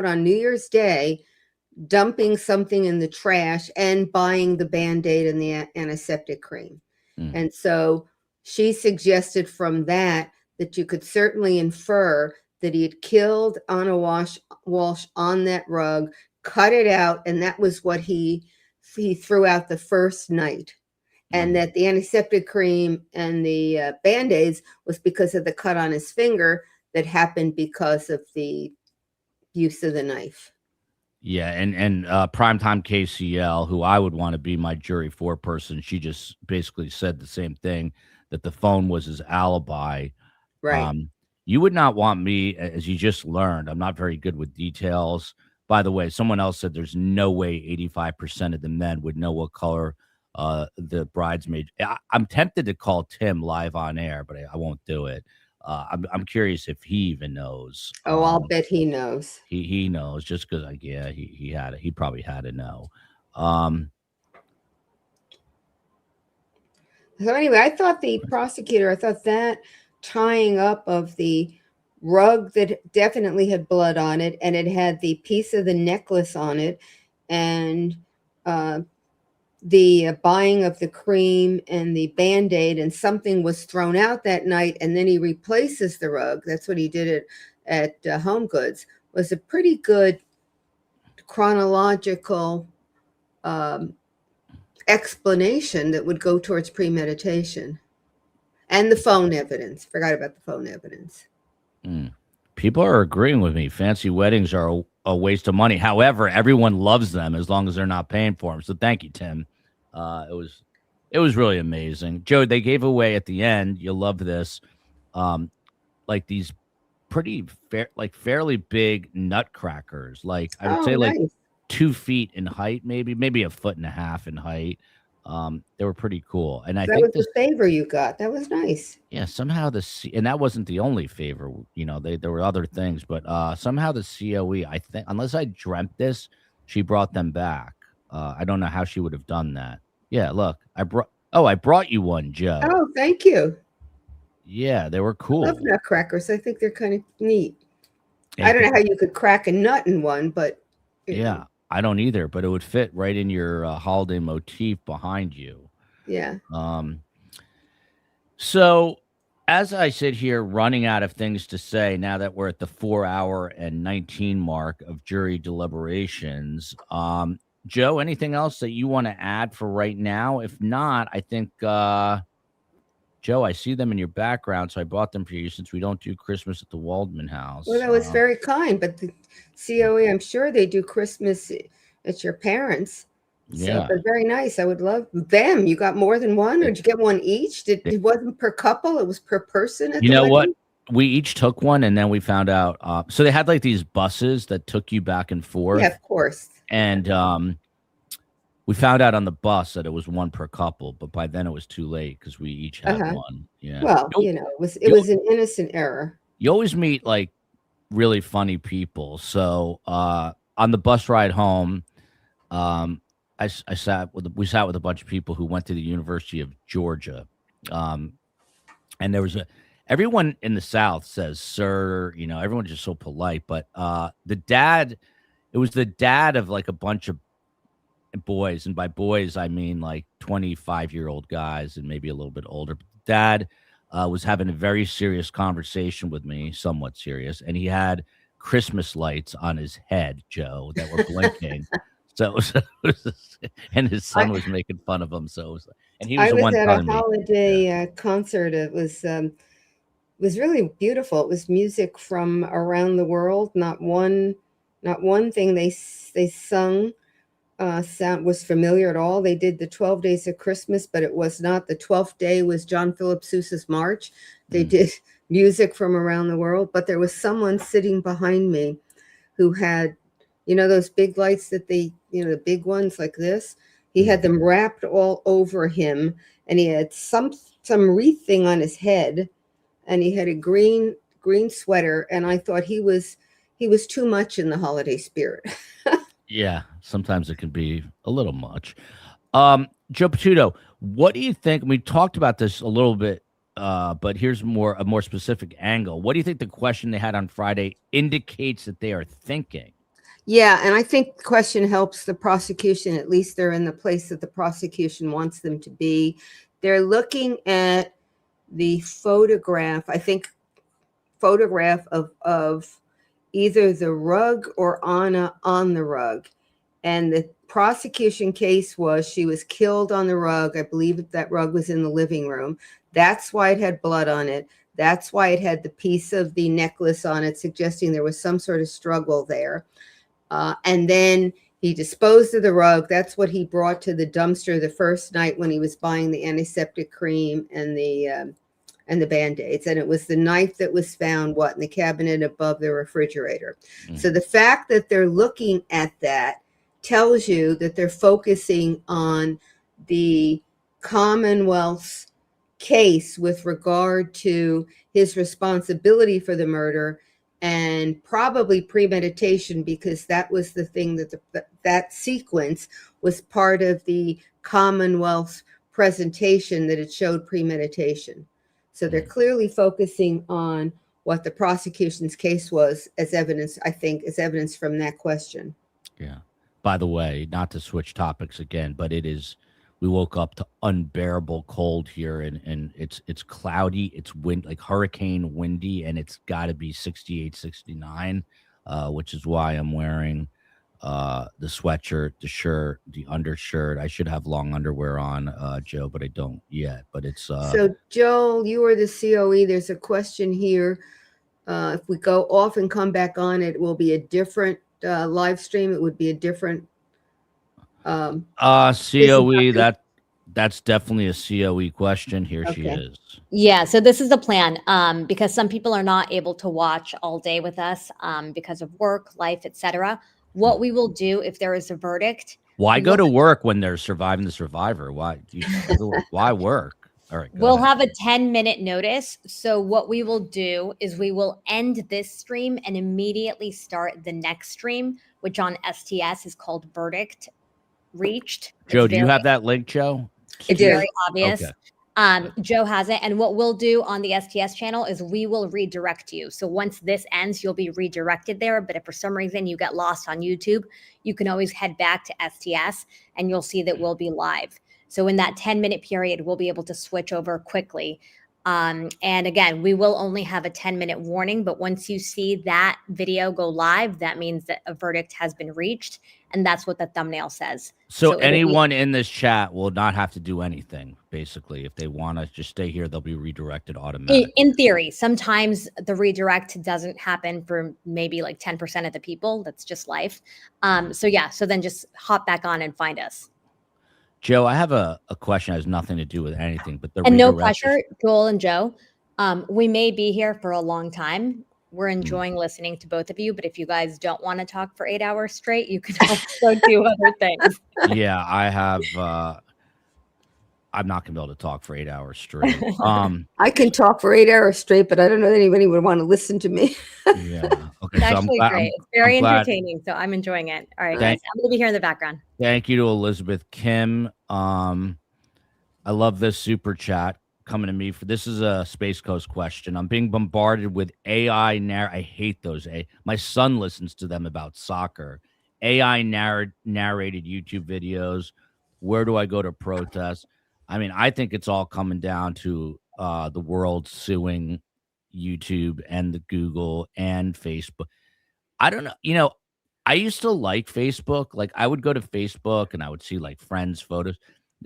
on New Year's Day dumping something in the trash and buying the Band-Aid and the antiseptic cream. And so she suggested from that you could certainly infer that he had killed Anna Walshe on that rug, cut it out, and that was what he threw out the first night. And that the antiseptic cream and the Band-Aids was because of the cut on his finger that happened because of the use of the knife. Yeah, and primetime KCL, who I would want to be my jury foreperson, she just basically said the same thing, that the phone was his alibi. Right. You would not want me, as you just learned, I'm not very good with details. By the way, someone else said there's no way 85% of the men would know what color the bridesmaid. I'm tempted to call Tim live on air, but I won't do it. I'm curious if he even knows. Oh, I'll bet he knows. He knows, just because he probably had to know. So anyway, I thought that tying up of the rug that definitely had blood on it, and it had the piece of the necklace on it, and the buying of the cream and the Band-Aid, and something was thrown out that night, and then he replaces the rug. That's what he did at Home Goods. Was a pretty good chronological explanation that would go towards premeditation. And the phone evidence. Forgot about the phone evidence. People are agreeing with me. Fancy weddings are a waste of money. However, everyone loves them as long as they're not paying for them. So thank you, Tim. It was really amazing. Joe, they gave away at the end, you'll love this, like these fairly big nutcrackers. Like I would say nice. like 2 feet in height, maybe 1.5 feet in height. They were pretty cool. And I think was the favor you got. That was nice. Yeah, somehow and that wasn't the only favor, there were other things, but somehow the COE, I think, unless I dreamt this, she brought them back. I don't know how she would have done that. Yeah, look, I brought you one, Joe. Oh, thank you. Yeah, they were cool. I love nutcrackers. I think they're kind of neat. I don't know how you could crack a nut in one, but yeah, I don't either, but it would fit right in your holiday motif behind you. Yeah. So as I sit here running out of things to say, now that we're at the 4 hour and 19 mark of jury deliberations, Joe, anything else that you want to add for right now? If not, I think, Joe, I see them in your background, so I brought them for you since we don't do Christmas at the Waldman house. Well, that was very kind, but the COE, I'm sure they do Christmas at your parents'. So, Yeah. but very nice. I would love them. You got more than one, or did you get one each? It wasn't per couple; it was per person. At You the know what? wedding? We each took one, and then we found out. So they had like these buses that took you back and forth. Yeah, of course. And we found out on the bus that it was one per couple, but by then it was too late because we each had one. Yeah. Well, it was an innocent error. You always meet like really funny people. So on the bus ride home, we sat with a bunch of people who went to the University of Georgia, and there was everyone in the South says sir, everyone's just so polite, but it was the dad of like a bunch of boys, and by boys I mean like 25-year-old guys and maybe a little bit older. Dad was having a very serious conversation with me, somewhat serious, and he had Christmas lights on his head, Joe, that were blinking. And his son was making fun of him. And he was I the was one at telling a me. holiday concert. It was really beautiful. It was music from around the world. Not one thing they sung was familiar at all. They did the 12 Days of Christmas, but it was not. The 12th day was John Philip Sousa's March. They did music from around the world, but there was someone sitting behind me who had, those big lights that the big ones like this. He had them wrapped all over him, and he had some wreath thing on his head, and he had a green sweater, and I thought he was too much in the holiday spirit. Yeah, sometimes it can be a little much. Joe Patuto, what do you think? We talked about this a little bit, but here's a more specific angle. What do you think the question they had on Friday indicates that they are thinking? Yeah, and I think the question helps the prosecution. At least they're in the place that the prosecution wants them to be. They're looking at the photograph, of either the rug or Anna on the rug. And the prosecution case was she was killed on the rug. I believe that rug was in the living room. That's why it had blood on it. That's why it had the piece of the necklace on it, suggesting there was some sort of struggle there. And then he disposed of the rug. That's what he brought to the dumpster the first night when he was buying the antiseptic cream and the Band-Aids. And it was the knife that was found, in the cabinet above the refrigerator. So the fact that they're looking at that tells you that they're focusing on the Commonwealth's case with regard to his responsibility for the murder and probably premeditation, because that was the thing that sequence was part of the Commonwealth's presentation, that it showed premeditation. So they're clearly focusing on what the prosecution's case was as evidence, I think, as evidence from that question. Yeah. By the way, not to switch topics again, but we woke up to unbearable cold here, and it's cloudy, it's like hurricane windy, and it's got to be 68, 69, which is why I'm wearing the sweatshirt, the shirt, the undershirt. I should have long underwear on, Joe, but I don't yet. But it's so Joel, you are the COE. There's a question here. If we go off and come back on, it will be a different live stream. It would be a different COE. That's definitely a COE question. Here she is. Yeah, so this is the plan, because some people are not able to watch all day with us because of work, life, etc. What we will do if there is a verdict. Why go to work when they're surviving the survivor? Why work? All right. We'll have a 10-minute notice. So what we will do is we will end this stream and immediately start the next stream, which on STS is called Verdict Reached. Joe, do you have that link, Joe? It's very obvious. Okay. Joe has it. And what we'll do on the STS channel is we will redirect you. So once this ends, you'll be redirected there. But if for some reason you get lost on YouTube, you can always head back to STS and you'll see that we'll be live. So in that 10-minute period, we'll be able to switch over quickly. And again, we will only have a 10-minute warning, but once you see that video go live, that means that a verdict has been reached, and that's what the thumbnail says. So it'll be- anyone in this chat will not have to do anything, basically. If they want to just stay here, they'll be redirected automatically. in theory, sometimes the redirect doesn't happen for maybe like 10% of the people. That's just life. So then just hop back on and find us. Joe, I have a question that has nothing to do with anything, but the And no redirect- pressure, Joel and Joe. We may be here for a long time. We're enjoying listening to both of you, but if you guys don't want to talk for 8 hours straight, you can also do other things. Yeah, I have. I'm not gonna be able to talk for 8 hours straight. I can talk for 8 hours straight, but I don't know that anybody would want to listen to me. Yeah. Okay. It's So actually great. It's very entertaining, so I'm enjoying it. All right, guys. I'm going to be here in the background. Thank you to Elizabeth Kim. I love this super chat coming to me for this is a Space Coast question. I'm being bombarded with AI I hate those. My son listens to them about soccer. AI narrated YouTube videos. Where do I go to protest? I mean, I think it's all coming down to the world suing YouTube and the Google and Facebook. I don't know. You know, I used to like Facebook. Like I would go to Facebook and I would see like friends' photos.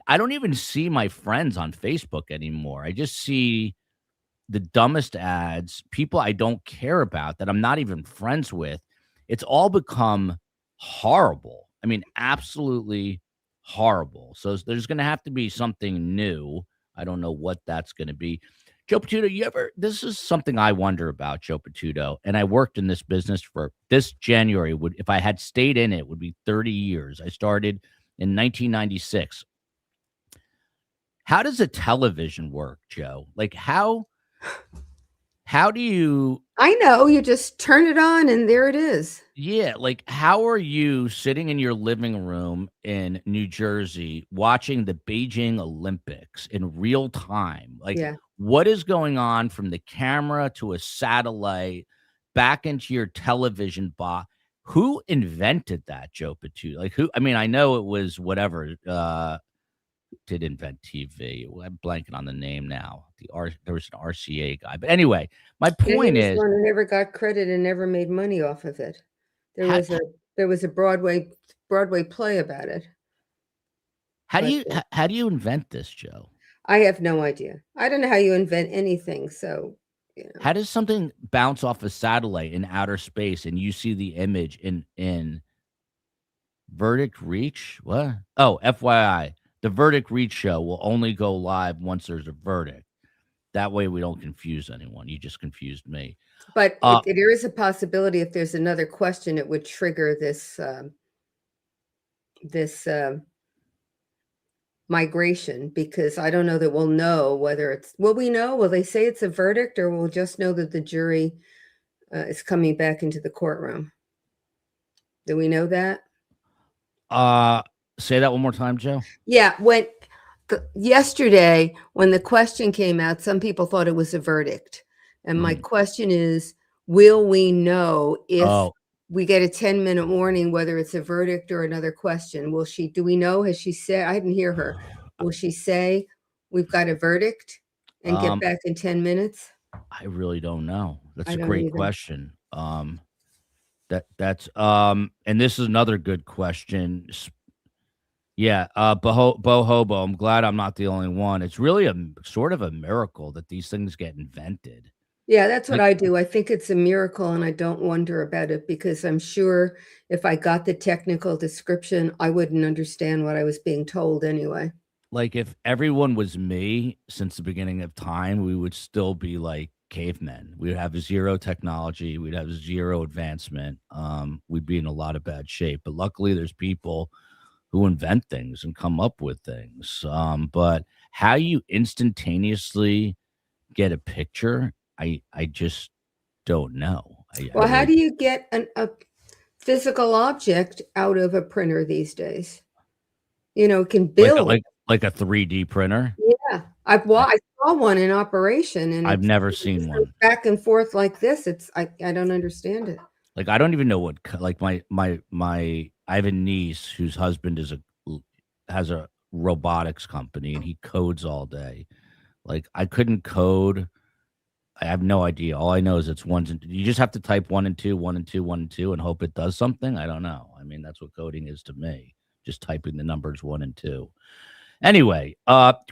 I don't even see my friends on Facebook anymore. I just see the dumbest ads, people I don't care about that I'm not even friends with. It's all become horrible. I mean, absolutely horrible. So there's going to have to be something new. I don't know what that's going to be. Joe Patuto, this is something I wonder about, Joe Patuto, and I worked in this business for this January if I had stayed in it, would be 30 years. I started in 1996. How does a television work, Joe? Like how do you... I know, you just turn it on and there it is. Yeah, like how are you sitting in your living room in New Jersey watching the Beijing Olympics in real time? Like what is going on from the camera to a satellite back into your television box? Who invented that, Joe Patuto? Like who? I mean, I know it was whatever did invent TV. I'm blanking on the name now. There was an RCA guy, but anyway, my point is, one who never got credit and never made money off of it. There was a Broadway play about it. How do you invent this, Joe? I have no idea. I don't know how you invent anything. So, you know. How does something bounce off a satellite in outer space and you see the image in Verdict Reach? What? Oh, FYI. The Verdict Reach show will only go live once there's a verdict. That way we don't confuse anyone. You just confused me. But there is a possibility if there's another question, it would trigger this migration, because I don't know that we'll know whether it's, will they say it's a verdict, or we'll just know that the jury is coming back into the courtroom? Do we know that? Say that one more time, Joe. Yeah, yesterday when the question came out, some people thought it was a verdict, and my question is, will we know if we get a 10-minute warning whether it's a verdict or another question? Do we know? Has she said? I didn't hear her. Will she say we've got a verdict and get back in 10 minutes? I really don't know. That's a great question. And this is another good question. Yeah, Bo Hobo, I'm glad I'm not the only one. It's really a sort of a miracle that these things get invented. Yeah, that's what I do. I think it's a miracle, and I don't wonder about it, because I'm sure if I got the technical description, I wouldn't understand what I was being told anyway. Like if everyone was me since the beginning of time, we would still be like cavemen. We'd have zero technology. We'd have zero advancement. We'd be in a lot of bad shape. But luckily, there's people who invent things and come up with things. But how you instantaneously get a picture, I just don't know. How do you get a physical object out of a printer these days? You know, it can build like a 3D printer. Yeah, I saw one in operation, and I've never seen one back and forth like this. I don't understand it. Like I don't even know what, like my I have a niece whose husband has a robotics company, and he codes all day. Like, I couldn't code. I have no idea. All I know is it's ones and you just have to type 1 and 2, 1 and 2, 1 and 2, and hope it does something. I don't know. I mean, that's what coding is to me. Just typing the numbers 1 and 2. Anyway,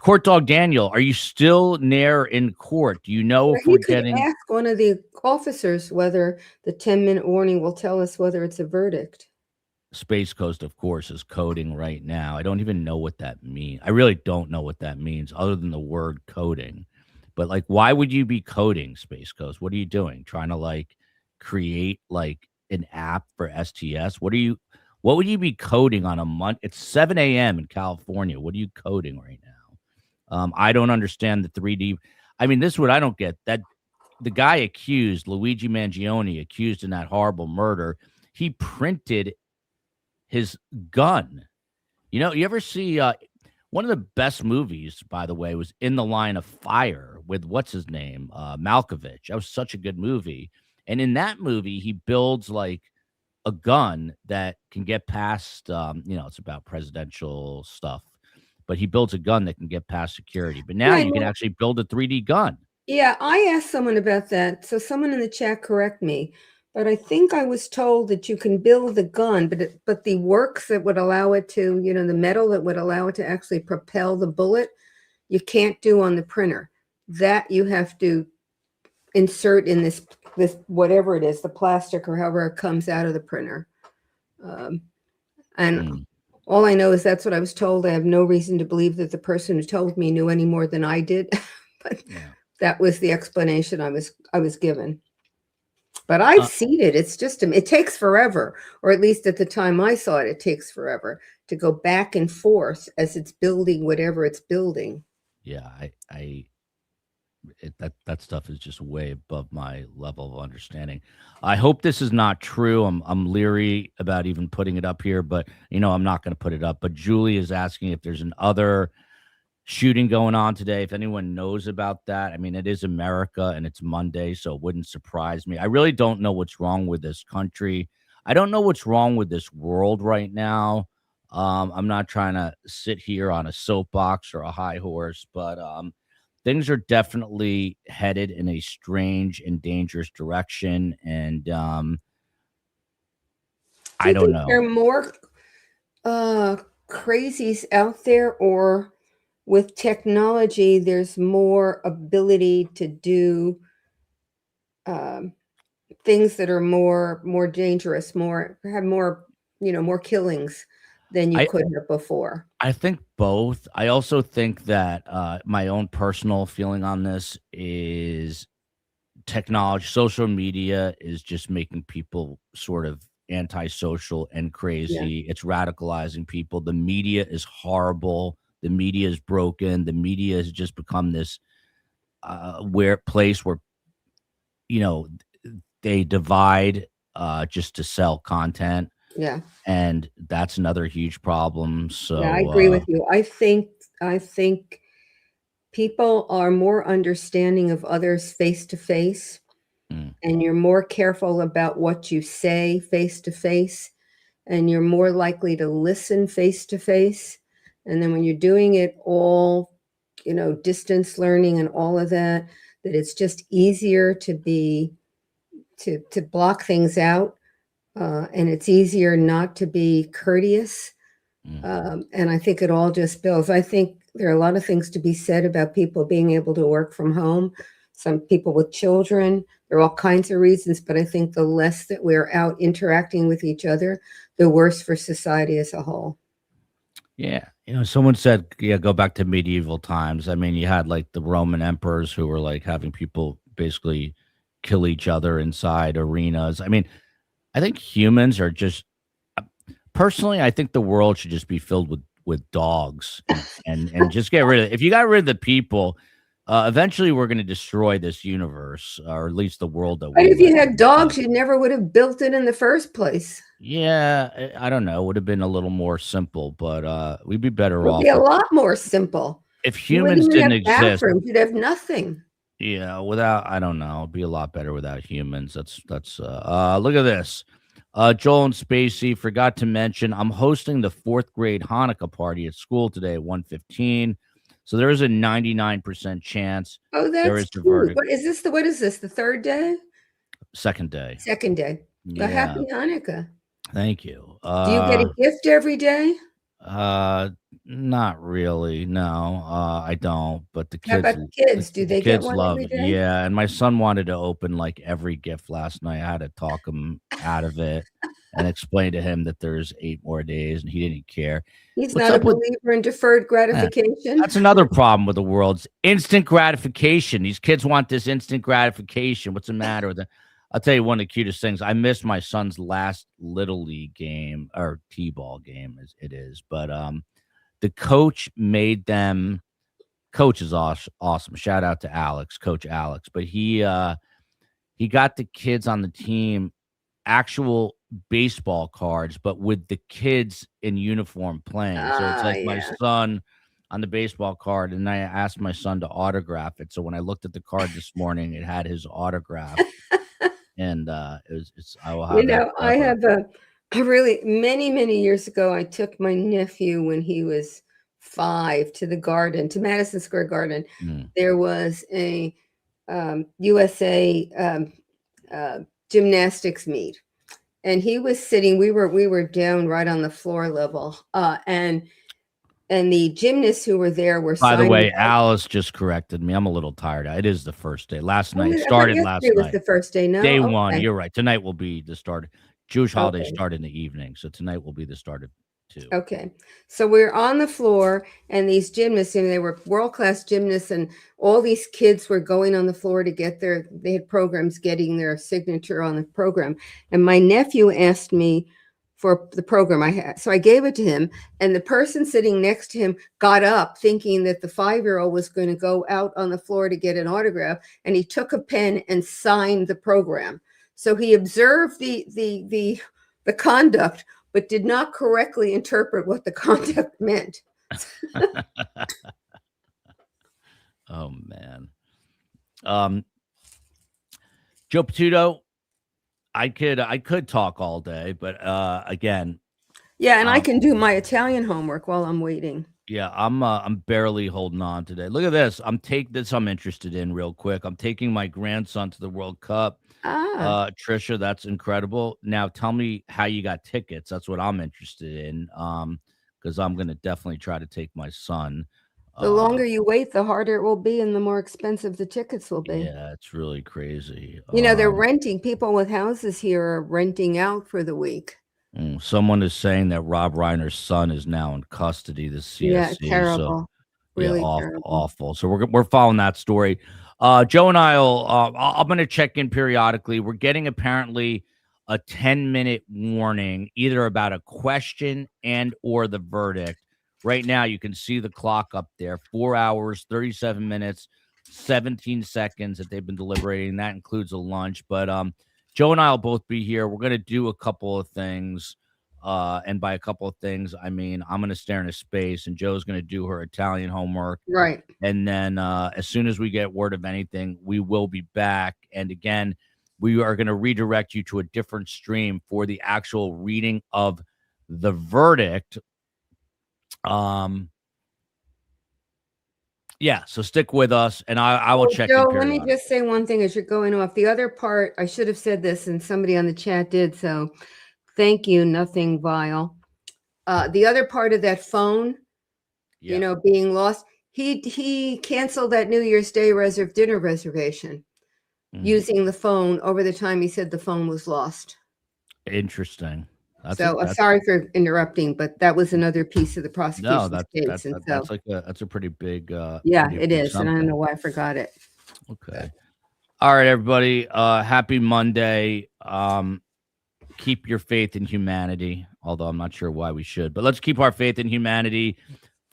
Court Dog Daniel, are you still near in court? Do you know if You we're could getting ask one of the officers whether the 10-minute warning will tell us whether it's a verdict. Space Coast, of course, is coding right now. I don't even know what that means. I really don't know what that means other than the word coding. But like, why would you be coding, Space Coast? What are you doing? Trying to like create like an app for STS? What would you be coding on a month? It's 7 a.m. in California. What are you coding right now? I don't understand the 3D. I mean, this is what I don't get. That the guy accused, Luigi Mangione, accused in that horrible murder, he printed his gun. You know, you ever see one of the best movies, by the way, was In the Line of Fire with what's his name? Malkovich. That was such a good movie. And in that movie, he builds like a gun that can get past, it's about presidential stuff, but he builds a gun that can get past security. But now you can actually build a 3D gun. Yeah, I asked someone about that. So someone in the chat correct me. But I think I was told that you can build the gun, but the works that would allow it to, the metal that would allow it to actually propel the bullet, you can't do on the printer. That you have to insert in this whatever it is, the plastic or however it comes out of the printer. All I know is that's what I was told. I have no reason to believe that the person who told me knew any more than I did, but that was the explanation I was given. But I've seen it. It's just, it takes forever, or at least at the time I saw it, it takes forever to go back and forth as it's building whatever it's building. Yeah, that stuff is just way above my level of understanding. I hope this is not true. I'm leery about even putting it up here, but I'm not going to put it up. But Julie is asking if there's another shooting going on today, if anyone knows about that. I mean, it is America and it's Monday, so it wouldn't surprise me. I really don't know what's wrong with this country. I don't know what's wrong with this world right now. I'm not trying to sit here on a soapbox or a high horse, but things are definitely headed in a strange and dangerous direction. And I don't know. There are more crazies out there, or with technology, there's more ability to do things that are more dangerous, have more killings than you could have before. I think both. I also think that my own personal feeling on this is technology, social media is just making people sort of antisocial and crazy. Yeah. It's radicalizing people. The media is horrible. The media is broken. The media has just become this place where, they divide just to sell content. Yeah. And that's another huge problem. So yeah, I agree with you. I think people are more understanding of others face to face, and you're more careful about what you say face to face, and you're more likely to listen face to face. And then when you're doing it all, distance learning and all of that it's just easier to block things out. And it's easier not to be courteous. And I think it all just builds. I think there are a lot of things to be said about people being able to work from home. Some people with children, there are all kinds of reasons, but I think the less that we're out interacting with each other, the worse for society as a whole. Yeah. Someone said, go back to medieval times. I mean, you had like the Roman emperors who were like having people basically kill each other inside arenas. I mean, I think humans are just, personally, I think the world should just be filled with dogs and just get rid of it. If you got rid of the people, eventually we're going to destroy this universe, or at least the world that we live in. If you had dogs, you never would have built it in the first place. Yeah, I don't know. It would have been a little more simple, but we'd be better off. It would be a lot more simple. If humans didn't exist, you'd have nothing. Yeah, I don't know. It'd be a lot better without humans. That's look at this. Joel and Spacey, forgot to mention, I'm hosting the 4th grade Hanukkah party at school today at 1:15. So there is a 99% chance Oh, there that's is the cute. verdict. What is this? The third day? Second day. Second day. Well, Yeah. happy Hanukkah. Thank you. Do you get a gift every day? Not really. No, I don't. But the How kids, about the kids? Do the they get kids one love every it. day? Yeah, and my son wanted to open like every gift last night. I had to talk him out of it and explain to him that there's 8 more days, and he didn't care. He's What's not a up with? believer in deferred gratification. That's another problem with the world's instant gratification. These kids want this instant gratification. What's the matter with it? I'll tell you one of the cutest things. I missed my son's last little league game or t-ball game, as it is. But the coach made them. Coach is awesome. Shout out to Alex, Coach Alex. But he got the kids on the team actual baseball cards, but with the kids in uniform playing. So it's like my son on the baseball card, and I asked my son to autograph it. So when I looked at the card this morning, it had his autograph. And I will have that I forever. have a really many years ago, I took my nephew when he was 5 to the garden, to Madison Square Garden. There was a USA gymnastics meet, and he was sitting. We were down right on the floor level, and the gymnasts who were there were. By the signing way, out. Alice just corrected me. I'm a little tired. It is the first day. Last night I started thought last yesterday was night. the first day. No, Day 1. Okay. You're right. Tonight will be the start. Jewish holidays Okay. start in the evening, so tonight will be the start of 2. Okay, so we're on the floor, and these gymnasts, and they were world-class gymnasts, and all these kids were going on the floor to get they had programs getting their signature on the program. And my nephew asked me for the program I had. So I gave it to him, and the person sitting next to him got up thinking that the 5-year-old was going to go out on the floor to get an autograph, and he took a pen and signed the program. So he observed the conduct, but did not correctly interpret what the conduct meant. Oh man. Joe Patuto, I could talk all day, but again. Yeah, and I can do my Italian homework while I'm waiting. Yeah, I'm barely holding on today. Look at this. I'm interested in real quick. I'm taking my grandson to the World Cup. Trisha, that's incredible. Now tell me how you got tickets. That's what I'm interested in. Because I'm gonna definitely try to take my son. The longer you wait, the harder it will be, and the more expensive the tickets will be. Yeah, it's really crazy. They're renting. People with houses here are renting out for the week. Someone is saying that Rob Reiner's son is now in custody. The CSC. Yeah, terrible. So, really terrible. Awful. So we're following that story. Joe and I'm going to check in periodically. We're getting apparently a 10-minute warning, either about a question and or the verdict. Right now, you can see the clock up there, 4 hours, 37 minutes, 17 seconds that they've been deliberating. That includes a lunch. But Joe and I will both be here. We're going to do a couple of things. And by a couple of things, I mean, I'm going to stare into space, and Joe's going to do her Italian homework. Right. And then as soon as we get word of anything, we will be back. And again, we are going to redirect you to a different stream for the actual reading of the verdict. Yeah, so stick with us, and I will check Joe, in let me periodically. just say one thing as you're going off. The other part, I should have said this, and somebody on the chat did, so thank you, nothing vile. The other part of that phone, being lost, he canceled that New Year's Day dinner reservation using the phone over the time he said the phone was lost. Interesting. I'm sorry for interrupting, but that was another piece of the prosecution's case. That's a pretty big. It is, and I don't know why I forgot it. Okay. All right, everybody. Happy Monday. Keep your faith in humanity, although I'm not sure why we should, but let's keep our faith in humanity.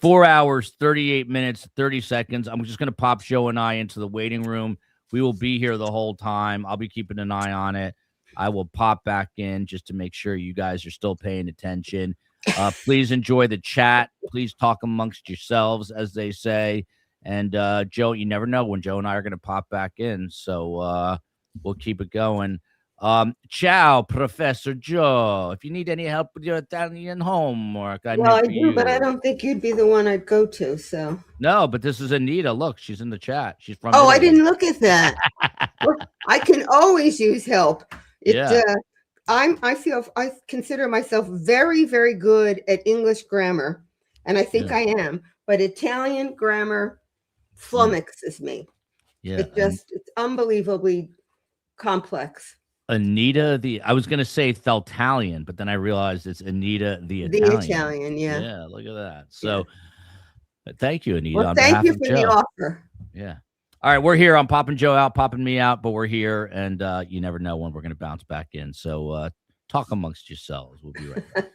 4 hours, 38 minutes, 30 seconds. I'm just going to pop Joe and I into the waiting room. We will be here the whole time. I'll be keeping an eye on it. I will pop back in just to make sure you guys are still paying attention. Please enjoy the chat. Please talk amongst yourselves, as they say. And Joe, you never know when Joe and I are going to pop back in. So we'll keep it going. Ciao, Professor Joe. If you need any help with your Italian homework, I'm Well, here I for do, but I you. don't think you'd be the one I'd go to, so. No, but this is Anita. Look, she's in the chat. She's from Oh, I Italy. didn't look at that. Well, I can always use help. Yeah. I consider myself very, very good at English grammar, and I think Yeah. I am, but Italian grammar flummoxes me. Yeah. It's unbelievably complex. Anita I was gonna say Thaltalian, but then I realized it's Anita the The Italian. Italian, yeah. Yeah, look at that. So thank you, Anita, Well, on thank behalf you of for the Joe. offer. Yeah. All right, we're here. I'm popping Joe out, popping me out, but we're here, and you never know when we're gonna bounce back in. So talk amongst yourselves. We'll be right back.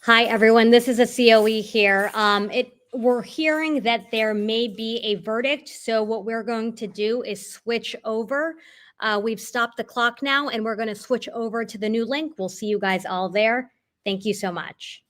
Hi, everyone. This is a COE here. We're hearing that there may be a verdict. So what we're going to do is switch over. We've stopped the clock now, and we're going to switch over to the new link. We'll see you guys all there. Thank you so much.